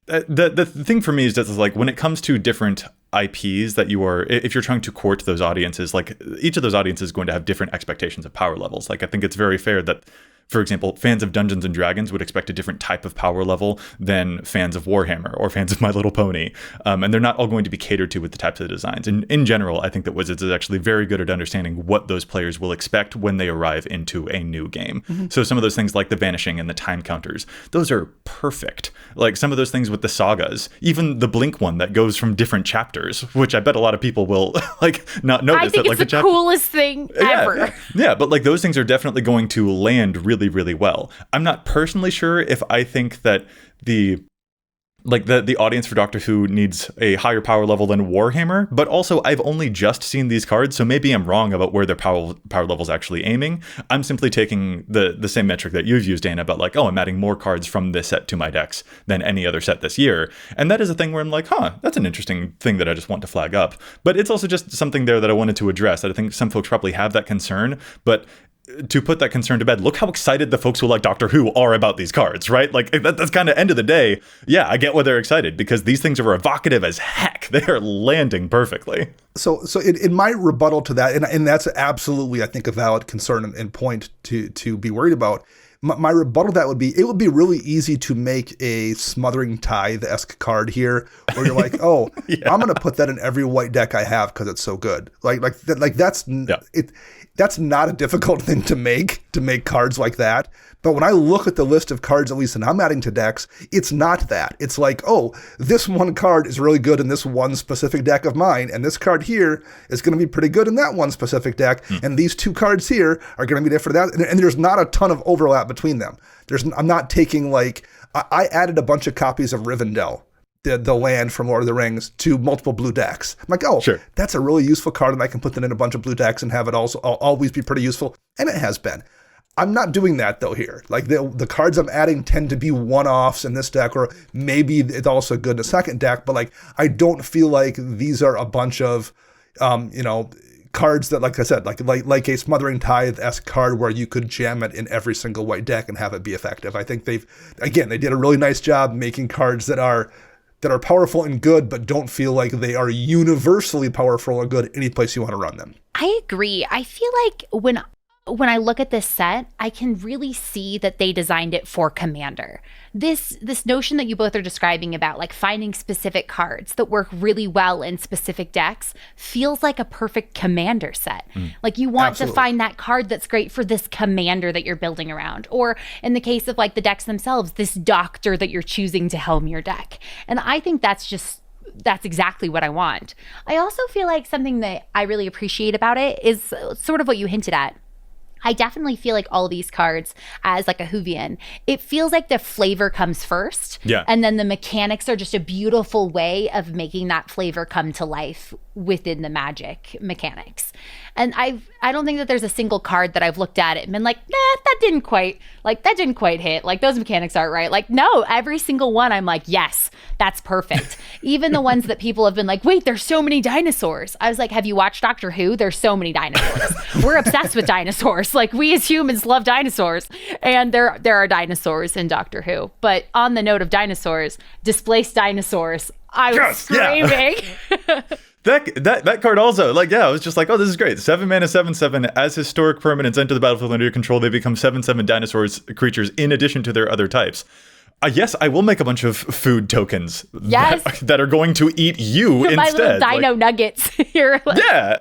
The thing for me is that when it comes to different IPs that if you're trying to court those audiences, each of those audiences is going to have different expectations of power levels. I think it's very fair that, for example, fans of Dungeons and Dragons would expect a different type of power level than fans of Warhammer or fans of My Little Pony. And they're not all going to be catered to with the types of designs. And in general, I think that Wizards is actually very good at understanding what those players will expect when they arrive into a new game. Mm-hmm. So some of those things like the Vanishing and the time counters, those are perfect. Some of those things with the sagas, even the Blink one that goes from different chapters, which I bet a lot of people will not notice. I think it's the coolest thing ever. Yeah, but those things are definitely going to land really, really well. I'm not personally sure if I think that the like the audience for Doctor Who needs a higher power level than Warhammer, but also I've only just seen these cards, so maybe I'm wrong about where their power level's actually aiming. I'm simply taking the same metric that you've used, Dana, about like, oh, I'm adding more cards from this set to my decks than any other set this year. And that is a thing where I'm like, that's an interesting thing that I just want to flag up. But it's also just something there that I wanted to address. I think some folks probably have that concern, but to put that concern to bed, look how excited the folks who like Doctor Who are about these cards, right? Like that's kind of end of the day. Yeah, I get why they're excited because these things are evocative as heck. They are landing perfectly. So in my rebuttal to that, and that's absolutely, I think, a valid concern and point to be worried about. My rebuttal to that would be, it would be really easy to make a Smothering Tithe-esque card here, where you're like, oh, yeah. I'm going to put that in every white deck I have because it's so good. That's not a difficult thing to make cards like that. But when I look at the list of cards, at least that I'm adding to decks, it's not that. It's like, oh, this one card is really good in this one specific deck of mine, and this card here is going to be pretty good in that one specific deck, and these two cards here are going to be different for that. And there's not a ton of overlap between them. I'm not taking like, I added a bunch of copies of Rivendell, the land from Lord of the Rings, to multiple blue decks. I'm like, oh, sure, that's a really useful card, and I can put that in a bunch of blue decks and have it also always be pretty useful. And it has been. I'm not doing that though here. Like the cards I'm adding tend to be one-offs in this deck, or maybe it's also good in a second deck, but like I don't feel like these are a bunch of cards that, like I said, like a Smothering Tithe-esque card where you could jam it in every single white deck and have it be effective. I think they did a really nice job making cards that are powerful and good, but don't feel like they are universally powerful or good any place you want to run them. I agree. I feel like when I look at this set, I can really see that they designed it for Commander. This notion that you both are describing about like finding specific cards that work really well in specific decks feels like a perfect Commander set. Like you want to find that card that's great for this Commander that you're building around. Or in the case of like the decks themselves, this Doctor that you're choosing to helm your deck. And I think that's exactly what I want. I also feel like something that I really appreciate about it is sort of what you hinted at. I definitely feel like all of these cards, as like a Whovian, it feels like the flavor comes first. Yeah. And then the mechanics are just a beautiful way of making that flavor come to life within the Magic mechanics. And I don't think that there's a single card that I've looked at it and been like, that didn't quite hit. Like those mechanics aren't right. Like, no, every single one I'm like, yes, that's perfect. Even the ones that people have been like, wait, there's so many dinosaurs. I was like, have you watched Doctor Who? There's so many dinosaurs. We're obsessed with dinosaurs. Like we as humans love dinosaurs. And there are dinosaurs in Doctor Who. But on the note of dinosaurs, displaced dinosaurs, I was screaming. Yeah. That card also, like, yeah, I was just like, oh, this is great. 7 mana, 7/7. As historic permanents enter the battlefield under your control, they become 7/7 dinosaurs creatures in addition to their other types. Yes, I will make a bunch of food tokens that are going to eat you instead. My little dino nuggets here. Yeah.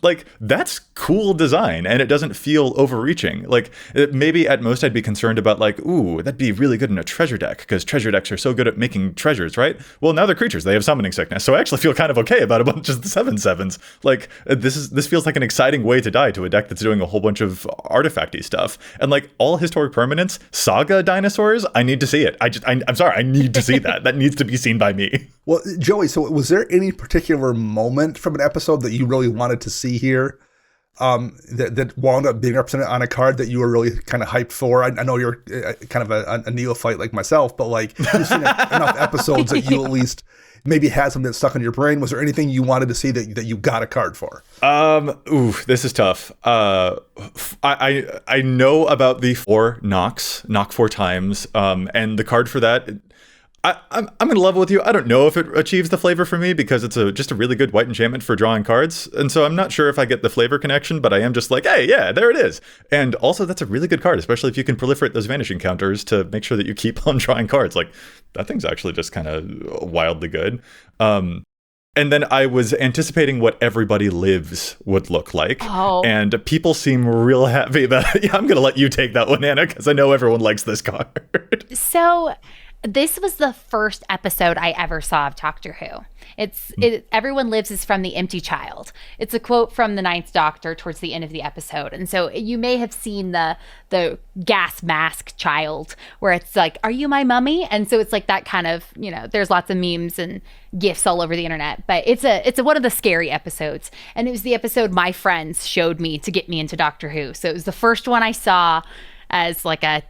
Like, that's cool design, and it doesn't feel overreaching. Like, maybe at most I'd be concerned about, like, ooh, that'd be really good in a treasure deck, because treasure decks are so good at making treasures, right? Well, now they're creatures. They have summoning sickness, so I actually feel kind of okay about a bunch of the 7/7s. Like, this feels like an exciting way to die to a deck that's doing a whole bunch of artifacty stuff. And, like, all historic permanents, Saga dinosaurs, I need to see it. I'm sorry, I need to see that. That needs to be seen by me. Well, Joey, so was there any particular moment from an episode that you really wanted to see here that wound up being represented on a card that you were really kind of hyped for? I know you're kind of a neophyte like myself, but like you've seen enough episodes that you at least maybe had something that stuck in your brain. Was there anything you wanted to see that you got a card for? This is tough. I know about the 4 knock 4 times, and the card for that. I'm going to level with you. I don't know if it achieves the flavor for me because it's just a really good white enchantment for drawing cards. And so I'm not sure if I get the flavor connection, but I am just like, hey, yeah, there it is. And also that's a really good card, especially if you can proliferate those vanishing counters to make sure that you keep on drawing cards. Like, that thing's actually just kind of wildly good. And then I was anticipating what Everybody Lives would look like. Oh. And people seem real happy that, yeah, I'm going to let you take that one, Anna, because I know everyone likes this card. So This was the first episode I ever saw of Doctor Who. Everyone lives is from The Empty Child. It's a quote from the Ninth Doctor towards the end of the episode. And so you may have seen the gas mask child where it's like, are you my mummy? And so it's like that kind of, there's lots of memes and GIFs all over the internet. But it's one of the scary episodes. And it was the episode my friends showed me to get me into Doctor Who. So it was the first one I saw as like a,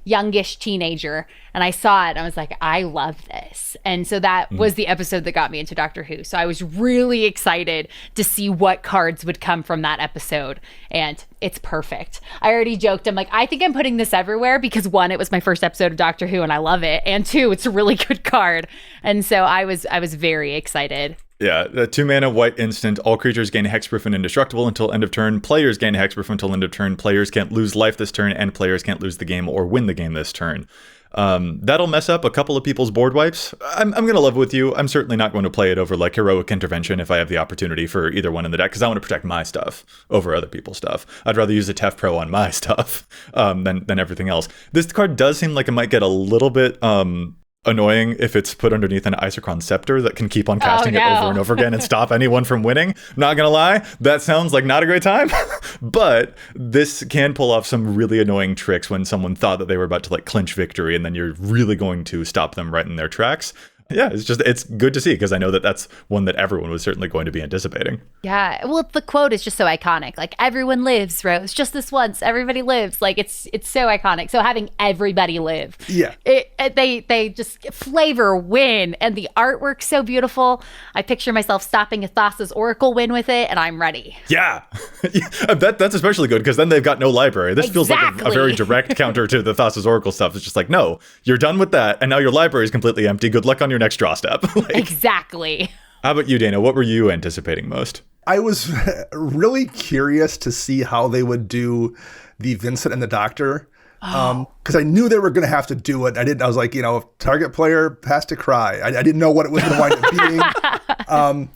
youngish teenager, and I saw it and I was like, I love this. And so that was the episode that got me into Doctor Who. So I was really excited to see what cards would come from that episode, and it's perfect. I already joked, I'm like, I think I'm putting this everywhere because 1, it was my first episode of Doctor Who and I love it, and 2, it's a really good card. And so I was very excited. Yeah, the 2-mana white instant. All creatures gain hexproof and indestructible until end of turn. Players gain hexproof until end of turn. Players can't lose life this turn, and players can't lose the game or win the game this turn. That'll mess up a couple of people's board wipes. I'm going to level with you. I'm certainly not going to play it over like Heroic Intervention if I have the opportunity for either one in the deck, because I want to protect my stuff over other people's stuff. I'd rather use a Tef Pro on my stuff than everything else. This card does seem like it might get a little bit annoying if it's put underneath an Isochron Scepter that can keep on casting it over and over again and stop anyone from winning. Not gonna lie, that sounds like not a great time. But this can pull off some really annoying tricks when someone thought that they were about to like clinch victory, and then you're really going to stop them right in their tracks. Yeah, it's good to see, because I know that that's one that everyone was certainly going to be anticipating. Yeah, well, the quote is just so iconic. Like, everyone lives, Rose. Just this once, everybody lives. Like, it's so iconic. So having everybody live. Yeah. They just flavor win, and the artwork's so beautiful. I picture myself stopping a Thassa's Oracle win with it, and I'm ready. Yeah. That's especially good, because then they've got no library. This feels like a very direct counter to the Thassa's Oracle stuff. It's just like, no, you're done with that, and now your library is completely empty. Good luck on your next draw step. Exactly. How about you, Dana? What were you anticipating most? I was really curious to see how they would do the Vincent and the Doctor, because I knew they were going to have to do it. I was like, target player has to cry. I didn't know what it was going to wind up being.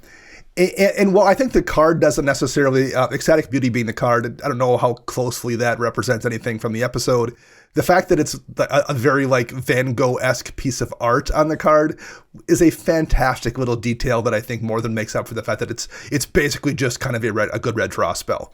And while I think the card doesn't necessarily, Ecstatic Beauty being the card, I don't know how closely that represents anything from the episode. The fact that it's a very like Van Gogh-esque piece of art on the card is a fantastic little detail that I think more than makes up for the fact that it's basically just kind of a good red draw spell.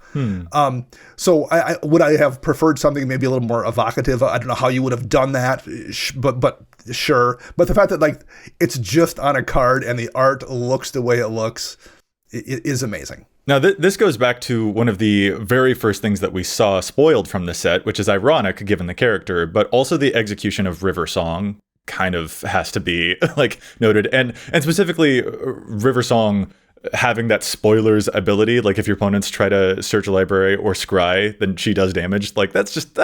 So I would I have preferred something maybe a little more evocative. I don't know how you would have done that, but sure. But the fact that like it's just on a card and the art looks the way it looks, it is amazing. Now, this goes back to one of the very first things that we saw spoiled from the set, which is ironic given the character, but also the execution of River Song kind of has to be like noted. And specifically River Song having that spoilers ability, like if your opponents try to search a library or scry, then she does damage. Like that's just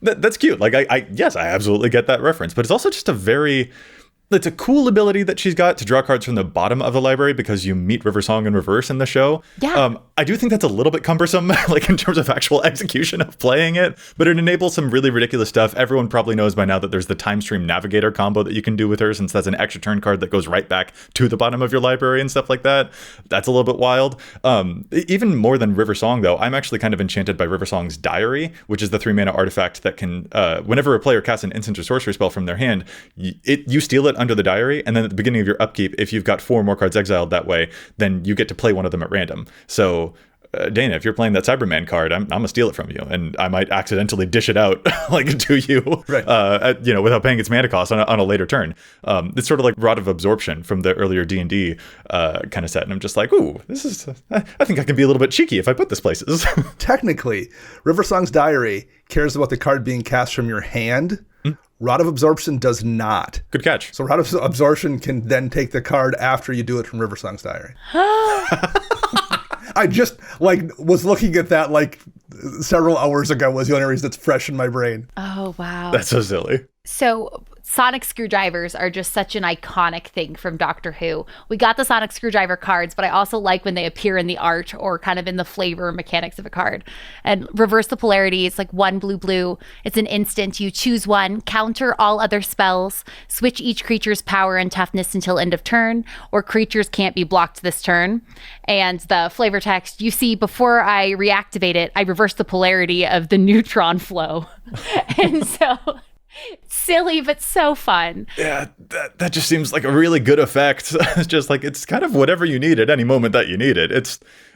that's cute. Like I absolutely get that reference, but it's also just it's a cool ability that she's got to draw cards from the bottom of the library because you meet River Song in reverse in the show. Yeah. I do think that's a little bit cumbersome, like in terms of actual execution of playing it, but it enables some really ridiculous stuff. Everyone probably knows by now that there's the Time Stream Navigator combo that you can do with her, since that's an extra turn card that goes right back to the bottom of your library and stuff like that. That's a little bit wild. Even more than River Song, though, I'm actually kind of enchanted by River Song's Diary, which is the 3-mana artifact that can, whenever a player casts an instant or sorcery spell from their hand, you steal it under the diary, and then at the beginning of your upkeep, if you've got 4 more cards exiled that way, then you get to play one of them at random. So Dana, if you're playing that Cyberman card, I'm gonna steal it from you, and I might accidentally dish it out like to you, right? Without paying its mana cost on a later turn. It's sort of like Rod of Absorption from the earlier D&D kind of set, and I'm just like, ooh, this is. I think I can be a little bit cheeky if I put this places. Technically, River Song's Diary cares about the card being cast from your hand. Rod of Absorption does not. Good catch. So Rod of Absorption can then take the card after you do it from River Song's Diary. I just was looking at that several hours ago was the only reason it's fresh in my brain. Oh, wow. That's so silly. So sonic screwdrivers are just such an iconic thing from Doctor Who. We got the sonic screwdriver cards, but I also like when they appear in the art or kind of in the flavor mechanics of a card. And reverse the polarity, it's like 1 blue. It's an instant. You choose one, counter all other spells, switch each creature's power and toughness until end of turn, or creatures can't be blocked this turn. And the flavor text, you see, before I reactivate it, I reverse the polarity of the neutron flow. And so Silly, but so fun. Yeah, that just seems like a really good effect. It's just like, it's kind of whatever you need at any moment that you need it.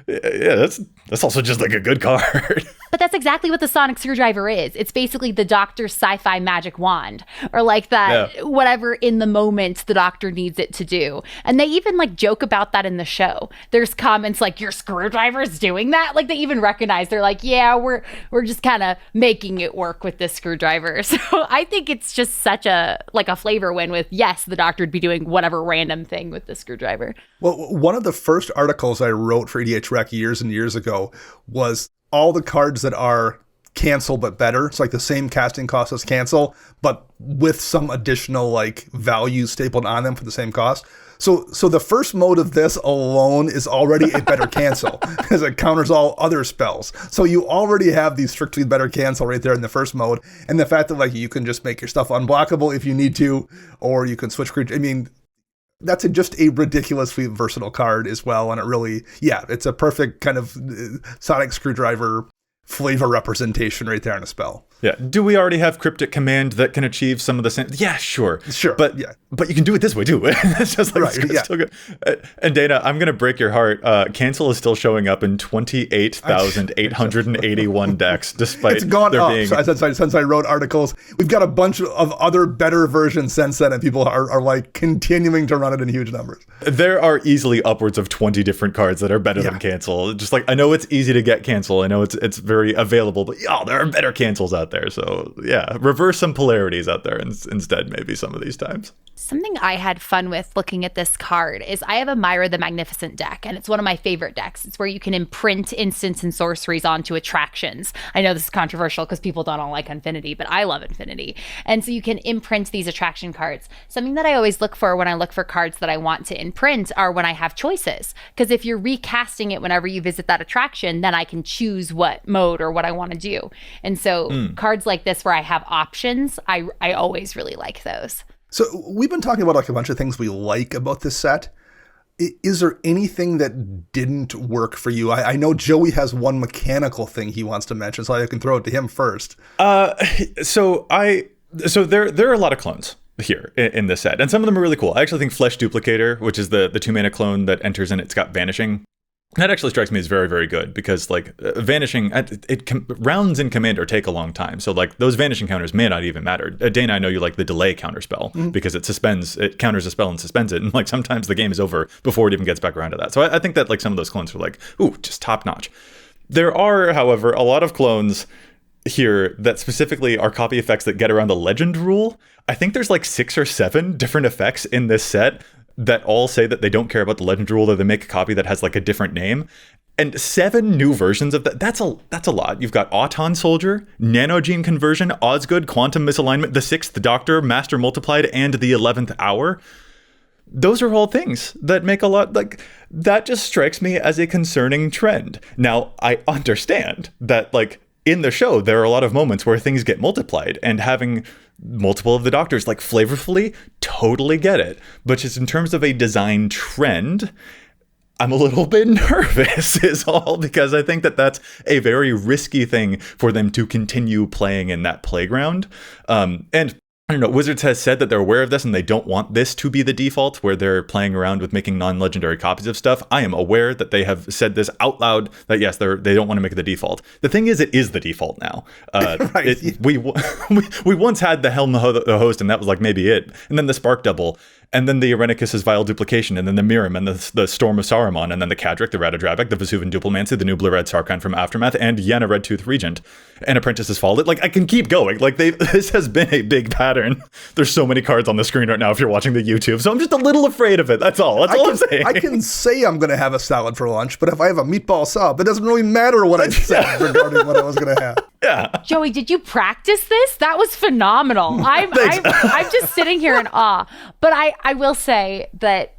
That's also just like a good card. But that's exactly what the sonic screwdriver is. It's basically the doctor's sci-fi magic wand, or like that, whatever in the moment the doctor needs it to do. And they even like joke about that in the show. There's comments like, your screwdriver's doing that? Like they even recognize, they're like, yeah, we're just kind of making it work with this screwdriver. So I think it's just such a flavor win with, yes, the doctor would be doing whatever random thing with the screwdriver. Well, one of the first articles I wrote for EDHREC years and years ago was all the cards that are cancel but better. It's like the same casting cost as cancel, but with some additional like value stapled on them for the same cost. So the first mode of this alone is already a better cancel because it counters all other spells. So you already have the strictly better cancel right there in the first mode. And the fact that like you can just make your stuff unblockable if you need to, or you can switch creatures. I mean, that's just a ridiculously versatile card as well. And it really, it's a perfect kind of sonic screwdriver flavor representation right there in a spell. Yeah. Do we already have Cryptic Command that can achieve some of the same? Yeah, sure. But you can do it this way too. It's just like, it's still good. And Dana, I'm going to break your heart. Cancel is still showing up in 28,881 decks, despite it's gone there up. being... Since I wrote articles, we've got a bunch of other better versions since then, and people are like continuing to run it in huge numbers. There are easily upwards of 20 different cards that are better than Cancel. Just like, I know it's easy to get Cancel. I know it's very available, but there are better cancels out there. So reverse some polarities out there instead, maybe some of these times. Something I had fun with looking at this card is I have a Myra the Magnificent deck, and it's one of my favorite decks. It's where you can imprint instants and sorceries onto attractions. I know this is controversial because people don't all like Infinity, but I love Infinity. And so you can imprint these attraction cards. Something that I always look for when I look for cards that I want to imprint are when I have choices. Because if you're recasting it whenever you visit that attraction, then I can choose what mode or what I want to do. And so cards like this where I have options, I always really like those. So we've been talking about like a bunch of things we like about this set. Is there anything that didn't work for you? I know Joey has one mechanical thing he wants to mention, so I can throw it to him first. So there are a lot of clones here in this set, and some of them are really cool. I actually think Flesh Duplicator, which is the 2-mana clone that enters and it's got Vanishing, that actually strikes me as very, very good because like vanishing, rounds in Commander take a long time. So like those vanishing counters may not even matter. Dana, I know you like the delay counter spell because it counters a spell and suspends it. And like sometimes the game is over before it even gets back around to that. So I think that like some of those clones are like, ooh, just top notch. There are, however, a lot of clones here that specifically are copy effects that get around the legend rule. I think there's like 6 or 7 different effects in this set that all say that they don't care about the legend rule, or they make a copy that has like a different name. And 7 new versions of that, that's a lot. You've got Auton Soldier, Nanogene Conversion, Osgood, Quantum Misalignment, the 6th Doctor, Master Multiplied, and the 11th Hour. Those are all things that make a lot, like, that just strikes me as a concerning trend. Now, I understand that, like, in the show, there are a lot of moments where things get multiplied, and having multiple of the Doctors, like, flavorfully, totally get it. But just in terms of a design trend, I'm a little bit nervous is all, because I think that that's a very risky thing for them to continue playing in that playground. And I don't know, Wizards has said that they're aware of this and they don't want this to be the default where they're playing around with making non-legendary copies of stuff. I am aware that they have said this out loud, that yes, they don't want to make it the default. The thing is, it is the default now. Right. We once had the Helm the Host, and that was like maybe it. And then the Spark Double, and then the Irenicus's Vile Duplication, and then the Mirim, and the Storm of Saruman, and then the Cadric, the Ratadravik, the Vesuvian Duplimancy, the new Blue-Red Sarkhan from Aftermath, and Yenna Red-Tooth Regent, and Apprentice's Fall. Like, I can keep going. Like, this has been a big pattern. There's so many cards on the screen right now if you're watching the YouTube, so I'm just a little afraid of it. That's all I'm saying. I can say I'm going to have a salad for lunch, but if I have a meatball sub, it doesn't really matter what I said regarding what I was going to have. Yeah. Joey, did you practice this? That was phenomenal. I'm just sitting here in awe. But I will say that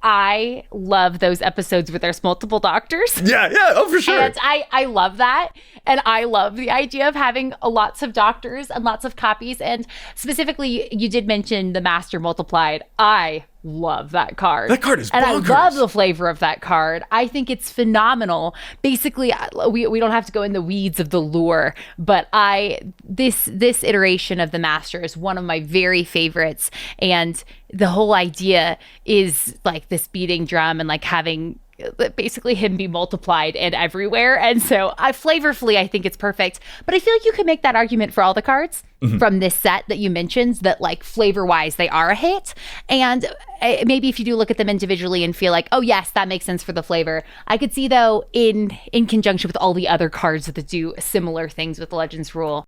I love those episodes where there's multiple doctors. Yeah, oh, for sure. And I love that. And I love the idea of having lots of doctors and lots of copies. And specifically, you did mention the Master Multiplied. I love that card. That card is and bonkers. I love the flavor of that card. I think it's phenomenal. Basically, we don't have to go in the weeds of the lore, but this iteration of the Master is one of my very favorites, and the whole idea is like this beating drum and like having basically him be multiplied and everywhere. And so flavorfully, I think it's perfect. But I feel like you could make that argument for all the cards from this set that you mentioned, that like flavor wise, they are a hit. And maybe if you do look at them individually and feel like, oh yes, that makes sense for the flavor. I could see though in conjunction with all the other cards that do similar things with Legends Rule,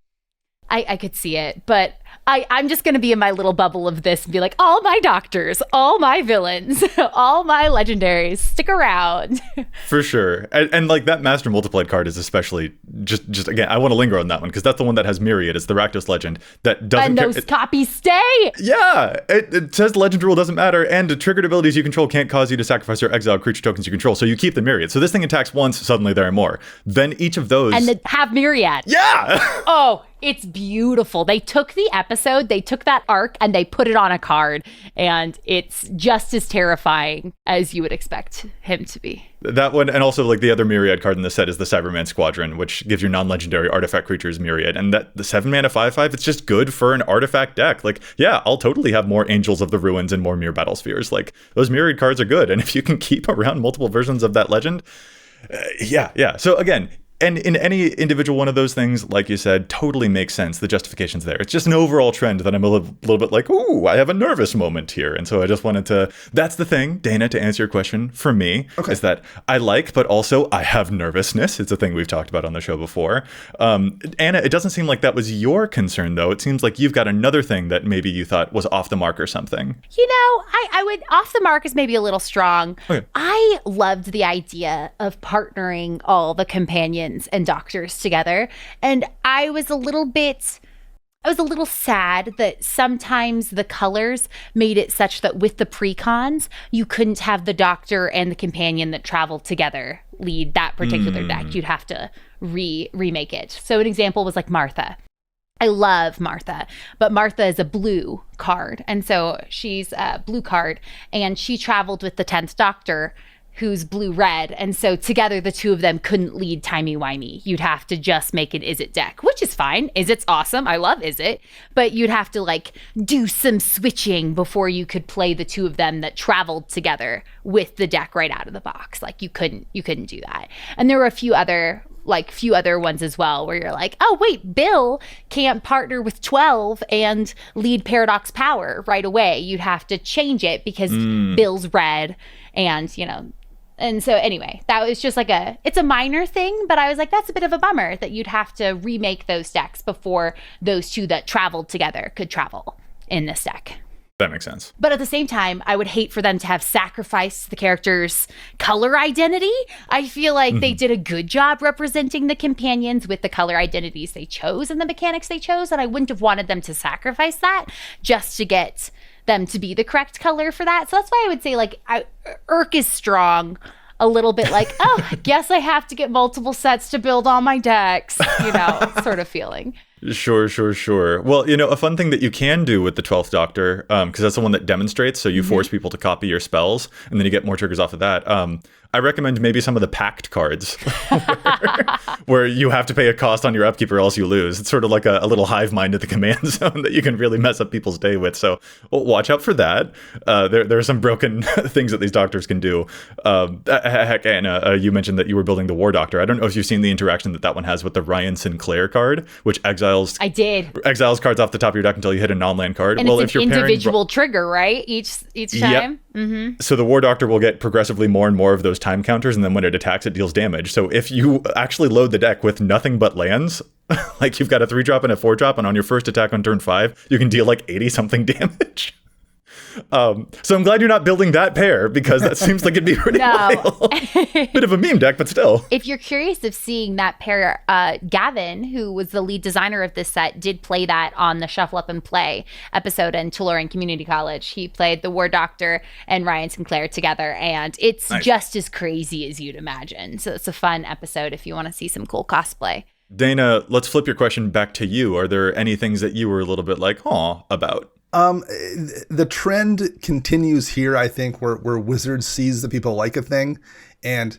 I could see it, but I'm just going to be in my little bubble of this and be like, all my doctors, all my villains, all my legendaries, stick around. For sure. And like that Master Multiplied card is especially just again, I want to linger on that one because that's the one that has Myriad. It's the Rakdos legend that doesn't. And those copies stay. Yeah. It says Legend Rule doesn't matter, and the triggered abilities you control can't cause you to sacrifice or exile creature tokens you control. So you keep the Myriad. So this thing attacks once, suddenly there are more. Then each of those. And have Myriad. Yeah. Oh, it's beautiful. They took the episode, they took that arc, and they put it on a card, and it's just as terrifying as you would expect him to be. That one, and also like the other Myriad card in the set is the Cyberman Squadron, which gives your non-legendary artifact creatures Myriad. And that the 7-mana 5/5, it's just good for an artifact deck. Like, yeah, I'll totally have more Angels of the Ruins and more Mirror Battle Spheres. Like, those Myriad cards are good. And if you can keep around multiple versions of that legend, yeah. So again, and in any individual one of those things, like you said, totally makes sense. The justification's there. It's just an overall trend that I'm a little bit like, ooh, I have a nervous moment here. And so I just wanted to, that's the thing, Dana, to answer your question for me, is that I like, but also I have nervousness. It's a thing we've talked about on the show before. Anna, it doesn't seem like that was your concern, though. It seems like you've got another thing that maybe you thought was off the mark or something. You know, I would, off the mark is maybe a little strong. Okay. I loved the idea of partnering all the companions and doctors together. And I was a little sad that sometimes the colors made it such that with the precons, you couldn't have the doctor and the companion that traveled together lead that particular deck. You'd have to remake it. So an example was like Martha. I love Martha, but Martha is a blue card. And so she's a blue card, and she traveled with the 10th Doctor, who's blue-red, and so together the two of them couldn't lead timey-wimey. You'd have to just make an Izzet deck, which is fine. Izzet's awesome. I love Izzet. But you'd have to like do some switching before you could play the two of them that traveled together with the deck right out of the box. Like you couldn't do that. And there were a few other ones as well where you're like, oh wait, Bill can't partner with 12 and lead Paradox Power right away. You'd have to change it because Bill's red, and you know. And so anyway, that was just like it's a minor thing, but I was like, that's a bit of a bummer that you'd have to remake those decks before those two that traveled together could travel in this deck. That makes sense. But at the same time, I would hate for them to have sacrificed the character's color identity. I feel like they did a good job representing the companions with the color identities they chose and the mechanics they chose, and I wouldn't have wanted them to sacrifice that just to get them to be the correct color for that. So that's why I would say like Urk is strong, a little bit like, oh, I guess I have to get multiple sets to build all my decks, you know, sort of feeling. Sure. Well, you know, a fun thing that you can do with the 12th Doctor, because that's the one that demonstrates, so you force people to copy your spells, and then you get more triggers off of that. I recommend maybe some of the pact cards where you have to pay a cost on your upkeep or else you lose. It's sort of like a little hive mind at the command zone that you can really mess up people's day with. So watch out for that. There are some broken things that these doctors can do. Heck, Anna, you mentioned that you were building the War Doctor. I don't know if you've seen the interaction that one has with the Ryan Sinclair card, which exiles cards off the top of your deck until you hit a non-land card. And well, it's an individual trigger, right? Each time? Yep. So the War Doctor will get progressively more and more of those time counters, and then when it attacks, it deals damage. So if you actually load the deck with nothing but lands, like you've got a 3-drop and a 4-drop, and on your first attack on turn 5, you can deal like 80-something damage. So I'm glad you're not building that pair, because that seems like it'd be pretty wild. Bit of a meme deck, but still. If you're curious of seeing that pair, Gavin, who was the lead designer of this set, did play that on the Shuffle Up and Play episode in Tuluring Community College. He played the War Doctor and Ryan Sinclair together, and it's just as crazy as you'd imagine. So it's a fun episode if you want to see some cool cosplay. Dana, let's flip your question back to you. Are there any things that you were a little bit like, aw, about? The trend continues here, I think, where Wizards sees the people like a thing and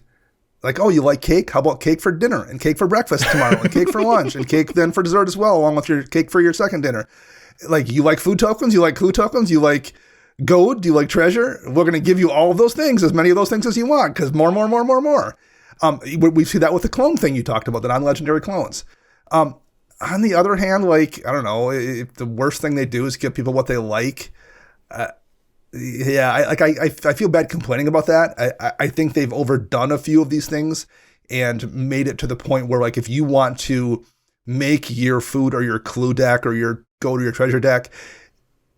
like, oh, you like cake? How about cake for dinner and cake for breakfast tomorrow and cake for lunch and cake then for dessert as well, along with your cake for your second dinner. Like, you like food tokens? You like clue tokens? You like gold? Do you like treasure? We're going to give you all of those things, as many of those things as you want, because more. We see that with the clone thing you talked about, the non-legendary clones. On the other hand, like, I don't know, if the worst thing they do is give people what they like. I feel bad complaining about that. I think they've overdone a few of these things and made it to the point where, like, if you want to make your food or your clue deck or your gold or your treasure deck,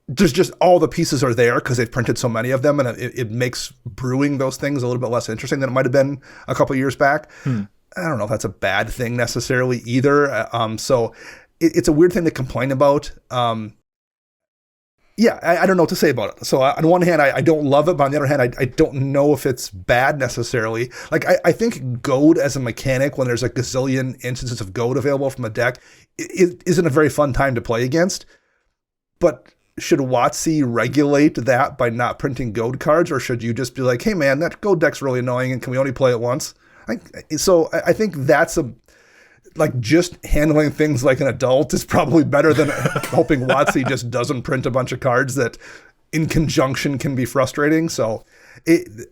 there's just all the pieces are there because they've printed so many of them, and it makes brewing those things a little bit less interesting than it might have been a couple years back. I don't know if that's a bad thing necessarily either. So it's a weird thing to complain about. I don't know what to say about it. So on one hand, I don't love it, but on the other hand, I don't know if it's bad necessarily. Like, I think gold as a mechanic, when there's a gazillion instances of gold available from a deck, it isn't a very fun time to play against. But should WotC regulate that by not printing gold cards, or should you just be like, hey man, that gold deck's really annoying and can we only play it once? So I think that's just handling things like an adult is probably better than hoping WotC just doesn't print a bunch of cards that in conjunction can be frustrating. So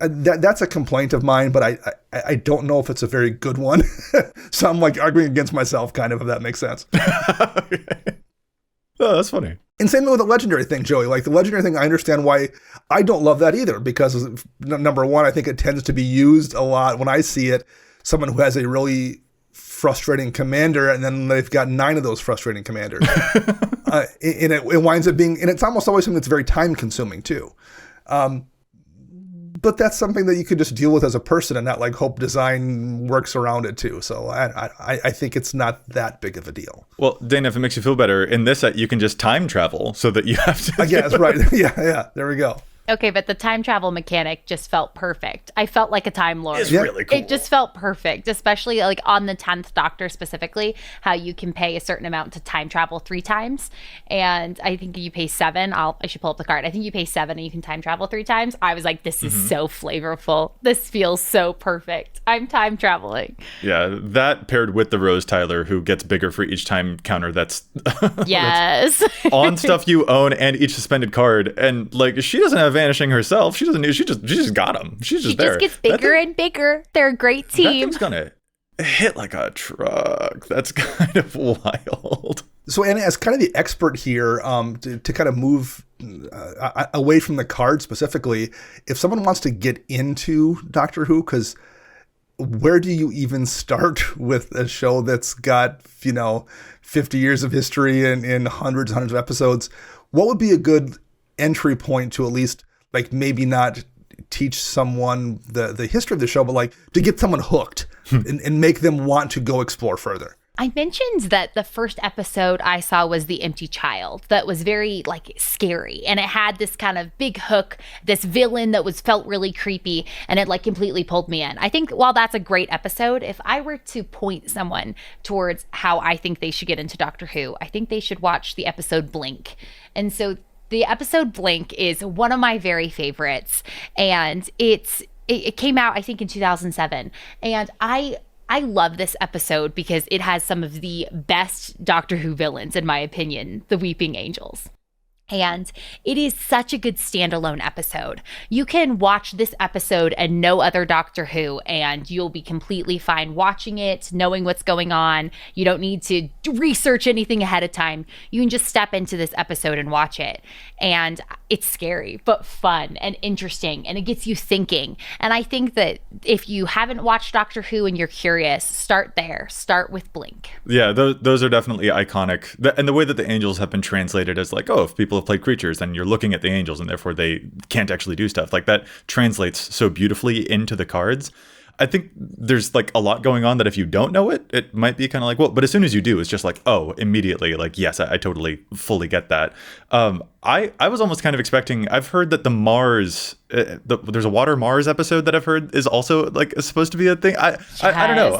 that's a complaint of mine, but I don't know if it's a very good one. So I'm like arguing against myself, kind of, if that makes sense. Oh, that's funny. And same with the legendary thing, Joey. Like, the legendary thing, I understand why I don't love that either, because number one, I think it tends to be used a lot when I see it. Someone who has a really frustrating commander, and then they've got 9 of those frustrating commanders. And it winds up being, and it's almost always something that's very time consuming too. But that's something that you could just deal with as a person and not like hope design works around it too. So I think it's not that big of a deal. Well, Dana, if it makes you feel better, in this set, you can just time travel so that you have to. Yeah, that's right. Yeah. There we go. Okay, but the time travel mechanic just felt perfect. I felt like a Time Lord. It's really cool. It just felt perfect, especially like on the 10th Doctor specifically, how you can pay a certain amount to time travel 3 times. And I think you pay 7. I should pull up the card. I think you pay 7 and you can time travel 3 times. I was like, this is so flavorful. This feels so perfect. I'm time traveling. Yeah, that paired with the Rose Tyler, who gets bigger for each time counter that's yes on stuff you own and each suspended card. And like, she doesn't have vanishing herself. She doesn't need. She just got them. She's just there. She just gets bigger and bigger. They're a great team. That thing's gonna hit like a truck. That's kind of wild. So, Anna, as kind of the expert here, to kind of move away from the card specifically, if someone wants to get into Doctor Who, because where do you even start with a show that's got 50 years of history and hundreds of episodes? What would be a good entry point to at least, like, maybe not teach someone the history of the show, but like to get someone hooked and make them want to go explore further? I mentioned that the first episode I saw was The Empty Child, that was very like scary, and it had this kind of big hook, this villain that felt really creepy, and it like completely pulled me in. I think while that's a great episode, if I were to point someone towards how I think they should get into Doctor Who, I think they should watch the episode Blink. And so the episode Blink is one of my very favorites, and it came out, I think, in 2007, and I love this episode because it has some of the best Doctor Who villains, in my opinion, the Weeping Angels. And it is such a good standalone episode. You can watch this episode and no other Doctor Who, and you'll be completely fine watching it, knowing what's going on. You don't need to research anything ahead of time. You can just step into this episode and watch it. And it's scary, but fun and interesting, and it gets you thinking. And I think that if you haven't watched Doctor Who and you're curious, start there. Start with Blink. Yeah, those are definitely iconic. And the way that the angels have been translated as like, oh, if people have played creatures, then you're looking at the angels and therefore they can't actually do stuff. Like, that translates so beautifully into the cards. I think there's like a lot going on that if you don't know it, it might be kind of like, well, but as soon as you do, it's just like, oh, immediately, like, yes, I totally fully get that. I was almost kind of expecting. I've heard that the Mars, there's a Water Mars episode that I've heard is also like supposed to be a thing. I don't know.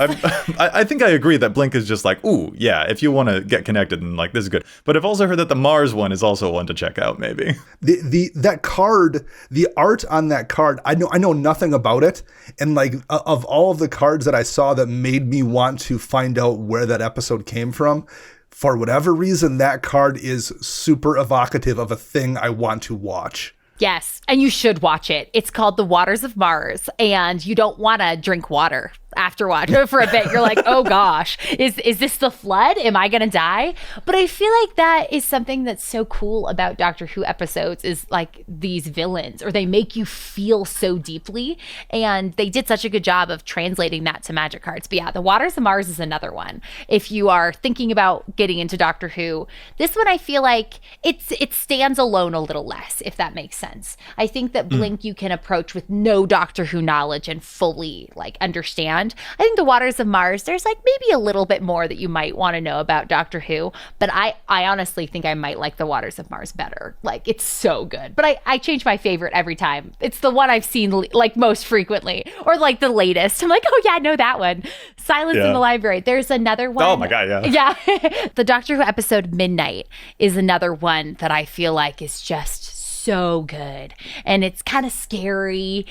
I think I agree that Blink is just like, ooh, yeah, if you want to get connected, and like this is good. But I've also heard that the Mars one is also one to check out. Maybe that card, the art on that card, I know nothing about it, and like of all of the cards that I saw that made me want to find out where that episode came from. For whatever reason, that card is super evocative of a thing I want to watch. Yes, and you should watch it. It's called The Waters of Mars, and you don't want to drink water after watch for a bit. You're like, oh gosh, is this the flood? Am I gonna die? But I feel like that is something that's so cool about Doctor Who episodes, is like these villains, or they make you feel so deeply, and they did such a good job of translating that to magic cards. But yeah, The Waters of Mars is another one. If you are thinking about getting into Doctor Who, this one I feel like it stands alone a little less, if that makes sense. I think that Blink you can approach with no Doctor Who knowledge and fully like understand. I think The Waters of Mars, there's like maybe a little bit more that you might want to know about Doctor Who, but I honestly think I might like The Waters of Mars better. Like, it's so good. But I change my favorite every time. It's the one I've seen like most frequently, or like the latest. I'm like, oh yeah, I know that one. Silence in the Library. There's another one. Oh my God, yeah. Yeah. The Doctor Who episode Midnight is another one that I feel like is just so good, and it's kind of scary.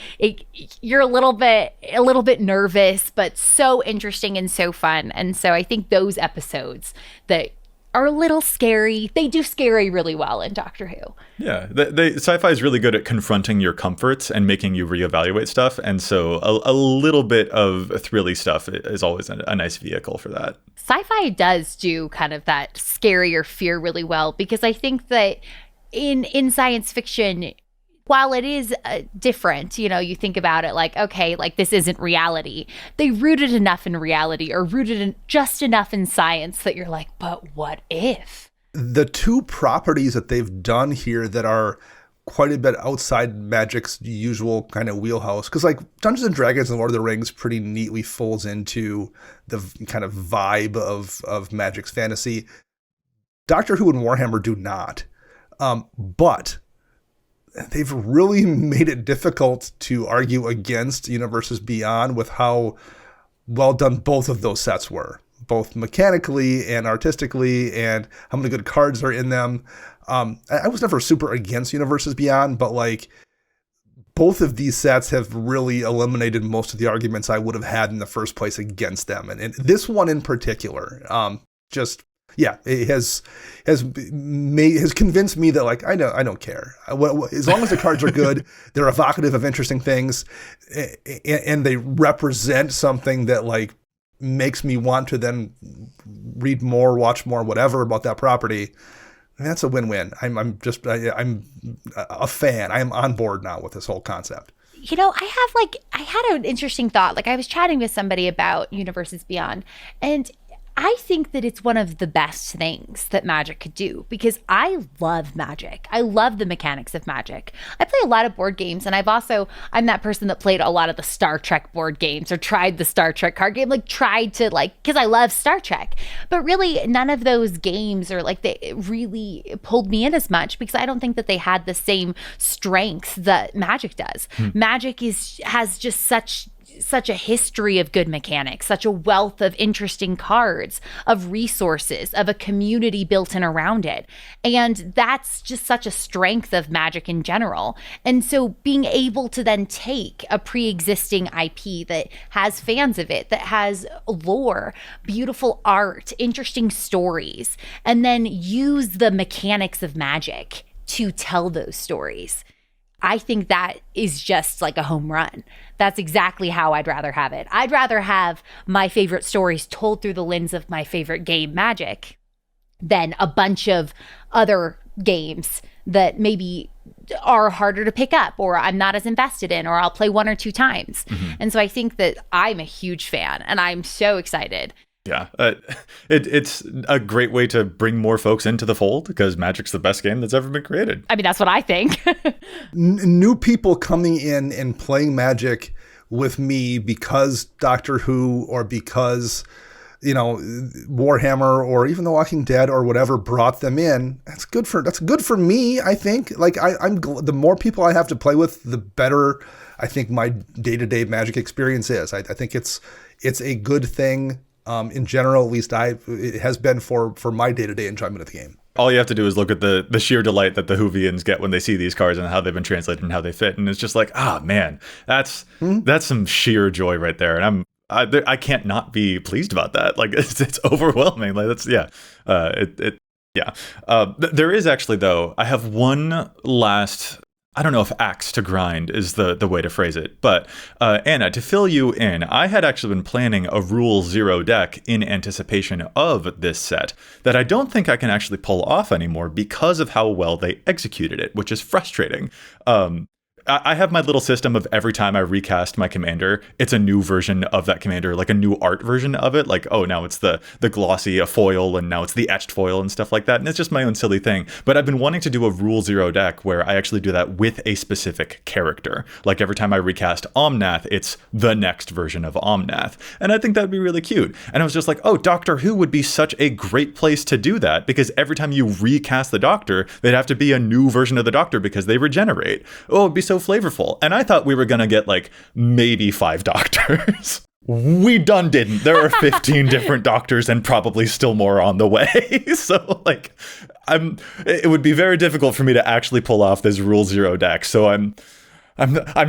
You're a little bit nervous, but so interesting and so fun. And so I think those episodes that are a little scary, they do scary really well in Doctor Who. Yeah, sci-fi is really good at confronting your comforts and making you reevaluate stuff, and so a little bit of thrilly stuff is always a nice vehicle for that. Sci-fi does do kind of that scary or fear really well, because I think that in science fiction, while it is different, you think about it like, okay, like this isn't reality. They rooted enough in reality, or rooted in just enough in science that you're like, but what if? The two properties that they've done here that are quite a bit outside Magic's usual kind of wheelhouse, because like Dungeons and Dragons and Lord of the Rings pretty neatly folds into the kind of vibe of Magic's fantasy. Doctor Who and Warhammer do not. But they've really made it difficult to argue against Universes Beyond with how well done both of those sets were, both mechanically and artistically, and how many good cards are in them. I was never super against Universes Beyond, but like both of these sets have really eliminated most of the arguments I would have had in the first place against them. And this one in particular, it has convinced me that like I don't care. As long as the cards are good, they're evocative of interesting things, and they represent something that like makes me want to then read more, watch more, whatever about that property. And that's a win-win. I'm a fan. I am on board now with this whole concept. I had an interesting thought. Like, I was chatting with somebody about Universes Beyond, and I think that it's one of the best things that Magic could do, because I love Magic. I love the mechanics of Magic. I play a lot of board games, and I'm that person that played a lot of the Star Trek board games, or tried the Star Trek card game, because I love Star Trek. But really, none of those games they really pulled me in as much, because I don't think that they had the same strength that Magic does. Magic has just such a history of good mechanics, such a wealth of interesting cards, of resources, of a community built in around it. And that's just such a strength of Magic in general. And so being able to then take a pre-existing IP that has fans of it, that has lore, beautiful art, interesting stories, and then use the mechanics of Magic to tell those stories, I think that is just like a home run. That's exactly how I'd rather have it. I'd rather have my favorite stories told through the lens of my favorite game, Magic, than a bunch of other games that maybe are harder to pick up, or I'm not as invested in, or I'll play one or two times. And so I think that I'm a huge fan, and I'm so excited. Yeah, it's a great way to bring more folks into the fold, because Magic's the best game that's ever been created. I mean, that's what I think. New people coming in and playing Magic with me because Doctor Who, or because Warhammer or even The Walking Dead or whatever brought them in. That's good for me, I think. Like the more people I have to play with, the better I think my day-to-day Magic experience is. I think it's a good thing in general. At least it has been for my day-to-day enjoyment of the game. All you have to do is look at the sheer delight that the Whovians get when they see these cards and how they've been translated and how they fit, and it's just like, man, that's some sheer joy right there, and I can't not be pleased about that. Like it's overwhelming. Like there is actually, though, I have one last, I don't know if axe to grind is the way to phrase it, but Anna, to fill you in, I had actually been planning a Rule 0 deck in anticipation of this set that I don't think I can actually pull off anymore because of how well they executed it, which is frustrating. I have my little system of every time I recast my commander, it's a new version of that commander, like a new art version of it. Like, oh, now it's the glossy foil, and now it's the etched foil and stuff like that. And it's just my own silly thing. But I've been wanting to do a Rule 0 deck where I actually do that with a specific character. Like every time I recast Omnath, it's the next version of Omnath. And I think that'd be really cute. And I was just like, oh, Doctor Who would be such a great place to do that, because every time you recast the Doctor, they'd have to be a new version of the Doctor because they regenerate. Oh, it'd be so flavorful. And I thought we were going to get like maybe 5 doctors. We didn't. There are 15 different doctors and probably still more on the way. So like it would be very difficult for me to actually pull off this Rule 0 deck. So I'm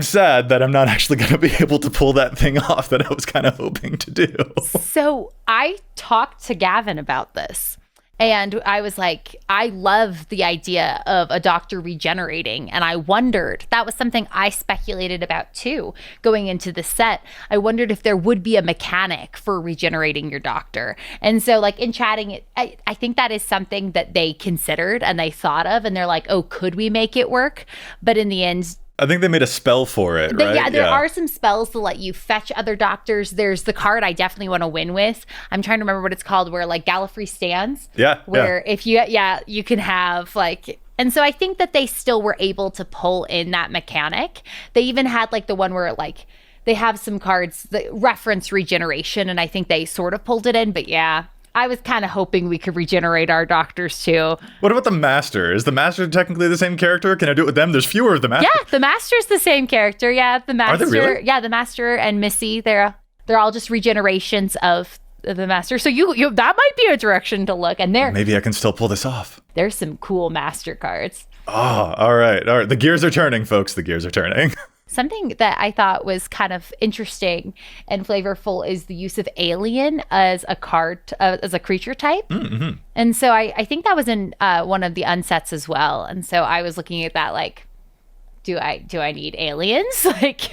sad that I'm not actually going to be able to pull that thing off that I was kind of hoping to do. So I talked to Gavin about this. And I was like, I love the idea of a doctor regenerating. And I wondered, that was something I speculated about too, going into the set. I wondered if there would be a mechanic for regenerating your doctor. And so like in chatting, I think that is something that they considered and they thought of. And they're like, oh, could we make it work? But in the end, I think they made a spell for it, right? Yeah, there are some spells to let you fetch other doctors. There's the card I definitely want to win with. I'm trying to remember what it's called, where like Gallifrey stands. Yeah. Where if you can have like, and so I think that they still were able to pull in that mechanic. They even had like the one where like they have some cards that reference regeneration, and I think they sort of pulled it in, but yeah. I was kind of hoping we could regenerate our doctors too. What about the Master? Is the Master technically the same character? Can I do it with them? There's fewer of the Master. Yeah, the Master's the same character. Yeah, the Master. Are they really? Yeah, the Master and Missy. They're all just regenerations of the Master. So you that might be a direction to look. And maybe I can still pull this off. There's some cool Master cards. Oh, all right. The gears are turning, folks. The gears are turning. Something that I thought was kind of interesting and flavorful is the use of alien as a card, as a creature type. Mm-hmm. And so I think that was in one of the unsets as well. And so I was looking at that like, do I need aliens? Like,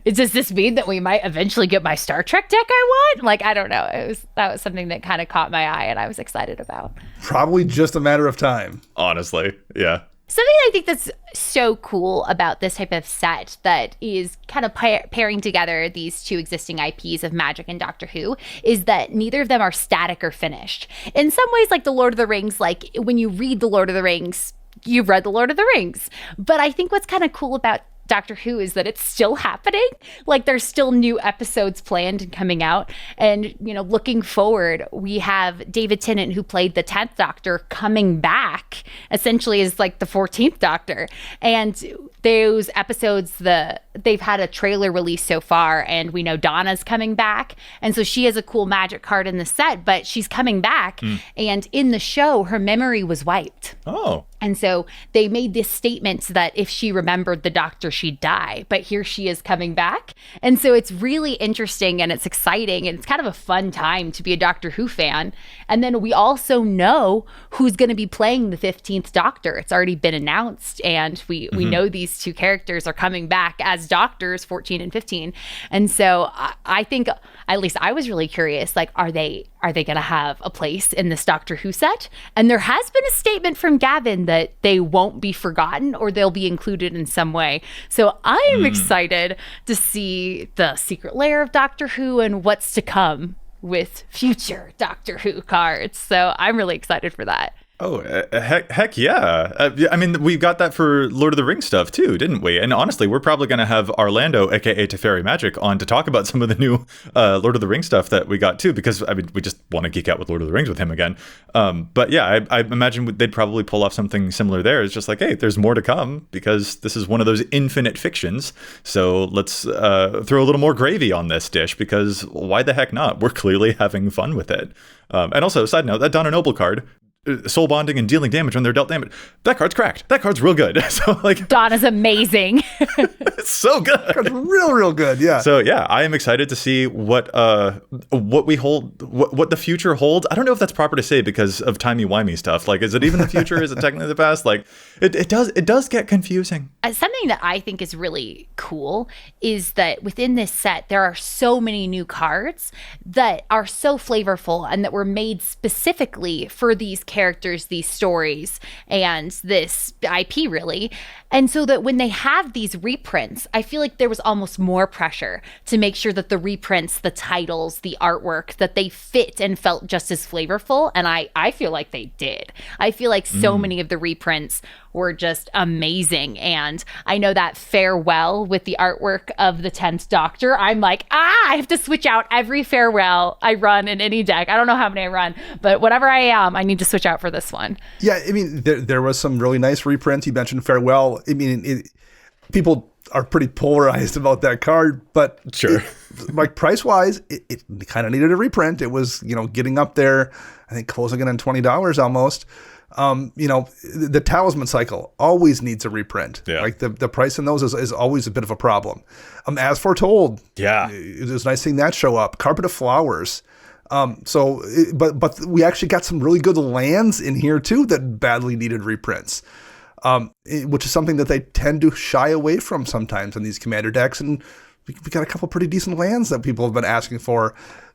does this mean that we might eventually get my Star Trek deck I want? Like, I don't know. That was something that kind of caught my eye and I was excited about. Probably just a matter of time. Honestly, yeah. Something I think that's so cool about this type of set that is kind of pairing together these two existing IPs of Magic and Doctor Who is that neither of them are static or finished. In some ways, like the Lord of the Rings, like when you read the Lord of the Rings, you've read the Lord of the Rings. But I think what's kind of cool about Doctor Who is that it's still happening. Like there's still new episodes planned and coming out. And, looking forward, we have David Tennant, who played the 10th Doctor, coming back essentially as like the 14th Doctor. And those episodes, they've had a trailer release so far, and we know Donna's coming back. And so she has a cool magic card in the set, but she's coming back. And in the show, her memory was wiped. Oh. And so they made this statement that if she remembered the Doctor, she'd die. But here she is coming back. And so it's really interesting and it's exciting. And it's kind of a fun time to be a Doctor Who fan. And then we also know who's going to be playing the 15th Doctor. It's already been announced. And we know these two characters are coming back as Doctors, 14 and 15. And so I think, at least I was really curious, like, are they going to have a place in this Doctor Who set? And there has been a statement from Gavin that they won't be forgotten or they'll be included in some way. So I'm excited to see the secret lair of Doctor Who and what's to come with future Doctor Who cards. So I'm really excited for that. Oh, heck yeah. I mean, we got that for Lord of the Rings stuff too, didn't we? And honestly, we're probably going to have Orlando, aka Teferi Magic, on to talk about some of the new Lord of the Rings stuff that we got too, because I mean, we just want to geek out with Lord of the Rings with him again. But yeah, I imagine they'd probably pull off something similar there. It's just like, hey, there's more to come because this is one of those infinite fictions. So let's throw a little more gravy on this dish, because why the heck not? We're clearly having fun with it. And also, side note, that Donna Noble card, soul bonding and dealing damage when they're dealt damage, that card's cracked. That card's real good. So like, Donna's amazing. It's so good. It's real good. Yeah. So yeah, I am excited to see what we hold, what the future holds. I don't know if that's proper to say because of timey-wimey stuff. Like, is it even the future? Is it technically the past? Like, it does get confusing. Something that I think is really cool is that within this set, there are so many new cards that are so flavorful and that were made specifically for these characters, these stories, and this IP, really. And so that when they have these reprints, I feel like there was almost more pressure to make sure that the reprints, the titles, the artwork, that they fit and felt just as flavorful. And I feel like they did. I feel like so many of the reprints were just amazing. And I know that farewell with the artwork of the 10th Doctor, I'm like, I have to switch out every farewell I run in any deck. I don't know how many I run, but whatever I am, I need to switch out for this one. Yeah, I mean, there was some really nice reprints. You mentioned farewell. I mean, people are pretty polarized about that card, but sure, like price-wise, it kind of needed a reprint. It was, getting up there, I think closing in on $20 almost. The Talisman cycle always needs a reprint. Yeah. Like the price in those is always a bit of a problem. As Foretold, yeah, it was nice seeing that show up. Carpet of Flowers. But we actually got some really good lands in here too that badly needed reprints, which is something that they tend to shy away from sometimes in these commander decks. And we got a couple pretty decent lands that people have been asking for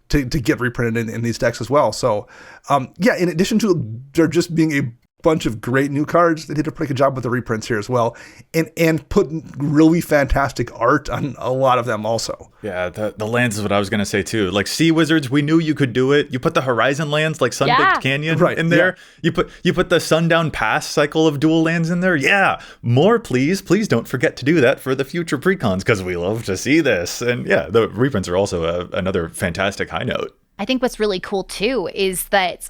to get reprinted in these decks as well. So, in addition to there just being a bunch of great new cards, they did a pretty good job with the reprints here as well, and put really fantastic art on a lot of them also. Yeah, the lands is what I was going to say too. Like Sea Wizards, we knew you could do it. You put the Horizon lands like Sun-Baked Canyon in there. Yeah. You put the Sundown Pass cycle of dual lands in there. Yeah, more please. Please don't forget to do that for the future precons, because we love to see this. And yeah, the reprints are also another fantastic high note. I think what's really cool too is that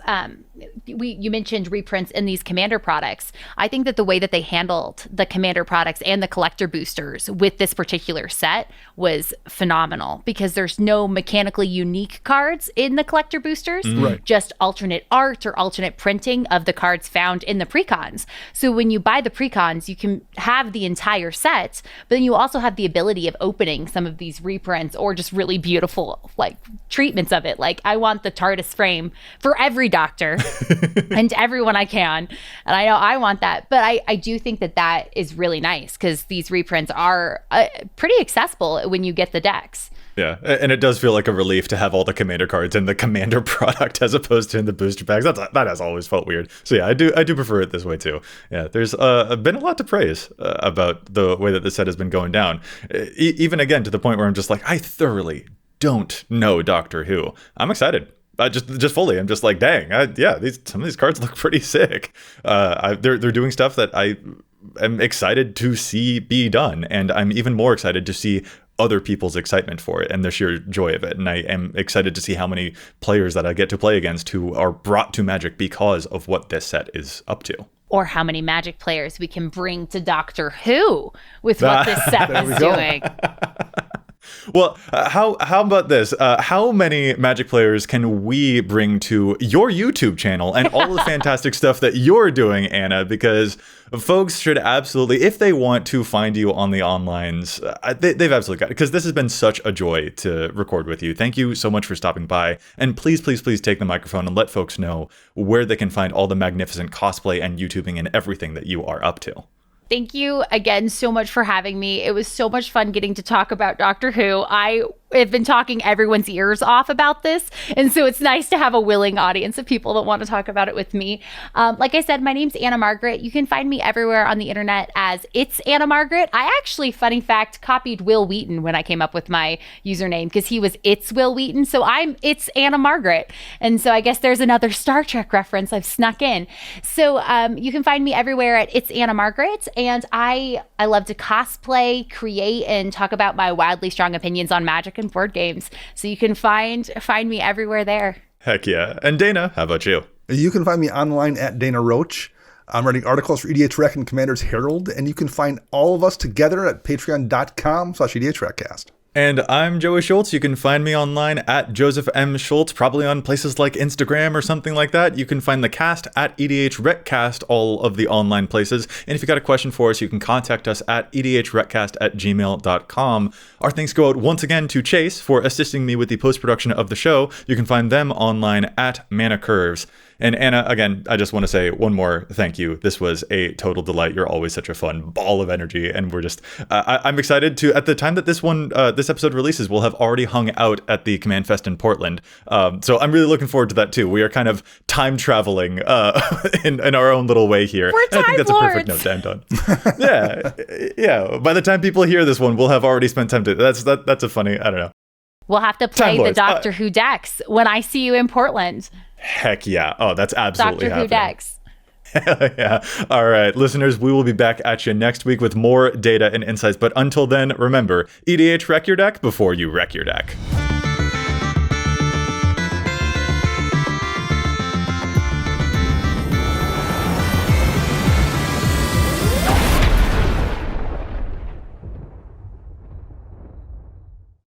you mentioned reprints in these commander products. I think that the way that they handled the commander products and the collector boosters with this particular set was phenomenal, because there's no mechanically unique cards in the collector boosters, just alternate art or alternate printing of the cards found in the precons. So when you buy the precons, you can have the entire set, but then you also have the ability of opening some of these reprints or just really beautiful like treatments of it. Like, I want the TARDIS frame for every Doctor and everyone I can. And I know I want that. But I do think that is really nice, because these reprints are pretty accessible when you get the decks. Yeah, and it does feel like a relief to have all the commander cards in the commander product as opposed to in the booster packs. That has always felt weird. So yeah, I do prefer it this way too. Yeah, there's been a lot to praise about the way that the set has been going down. Even again, to the point where I'm just like, I thoroughly don't know Doctor Who. I'm excited. Just fully. I'm just like, dang, some of these cards look pretty sick. They're doing stuff that I am excited to see be done, and I'm even more excited to see other people's excitement for it and the sheer joy of it. And I am excited to see how many players that I get to play against who are brought to Magic because of what this set is up to. Or how many Magic players we can bring to Doctor Who with what this set is doing. Well, how about this? How many Magic players can we bring to your YouTube channel and all the fantastic stuff that you're doing, Anna? Because folks should absolutely, if they want to find you on the onlines, they've absolutely got it. Because this has been such a joy to record with you. Thank you so much for stopping by. And please, please, please take the microphone and let folks know where they can find all the magnificent cosplay and YouTubing and everything that you are up to. Thank you again so much for having me. It was so much fun getting to talk about Doctor Who. I have been talking everyone's ears off about this. And so it's nice to have a willing audience of people that want to talk about it with me. Like I said, my name's Anna Margaret. You can find me everywhere on the internet as It's Anna Margaret. I actually, funny fact, copied Will Wheaton when I came up with my username because he was It's Will Wheaton. So It's Anna Margaret. And so I guess there's another Star Trek reference I've snuck in. So you can find me everywhere at It's Anna Margaret. And I love to cosplay, create, and talk about my wildly strong opinions on Magic and board games. So you can find me everywhere there. Heck yeah. And Dana, how about you? You can find me online at Dana Roach. I'm writing articles for EDHREC and Commander's Herald, and you can find all of us together at patreon.com/EDHRECast. And I'm Joey Schultz. You can find me online at Joseph M. Schultz, probably on places like Instagram or something like that. You can find the cast at EDHRECast, all of the online places. And if you got a question for us, you can contact us at EDHRECast@gmail.com. Our thanks go out once again to Chase for assisting me with the post-production of the show. You can find them online at Mana Curves. And Anna, again, I just want to say one more thank you. This was a total delight. You're always such a fun ball of energy. And we're just, I'm excited to, at the time that this episode releases, we'll have already hung out at the Command Fest in Portland. So I'm really looking forward to that too. We are kind of time traveling in our own little way here. We're time I think that's lords. A perfect note to end on. Yeah. By the time people hear this one, we'll have already spent time to, that's a funny, I don't know. We'll have to play the Doctor Who decks when I see you in Portland. Heck yeah. Oh, that's absolutely Doctor Who decks. Hell yeah. All right, listeners, we will be back at you next week with more data and insights. But until then, remember, EDH wreck your deck before you wreck your deck.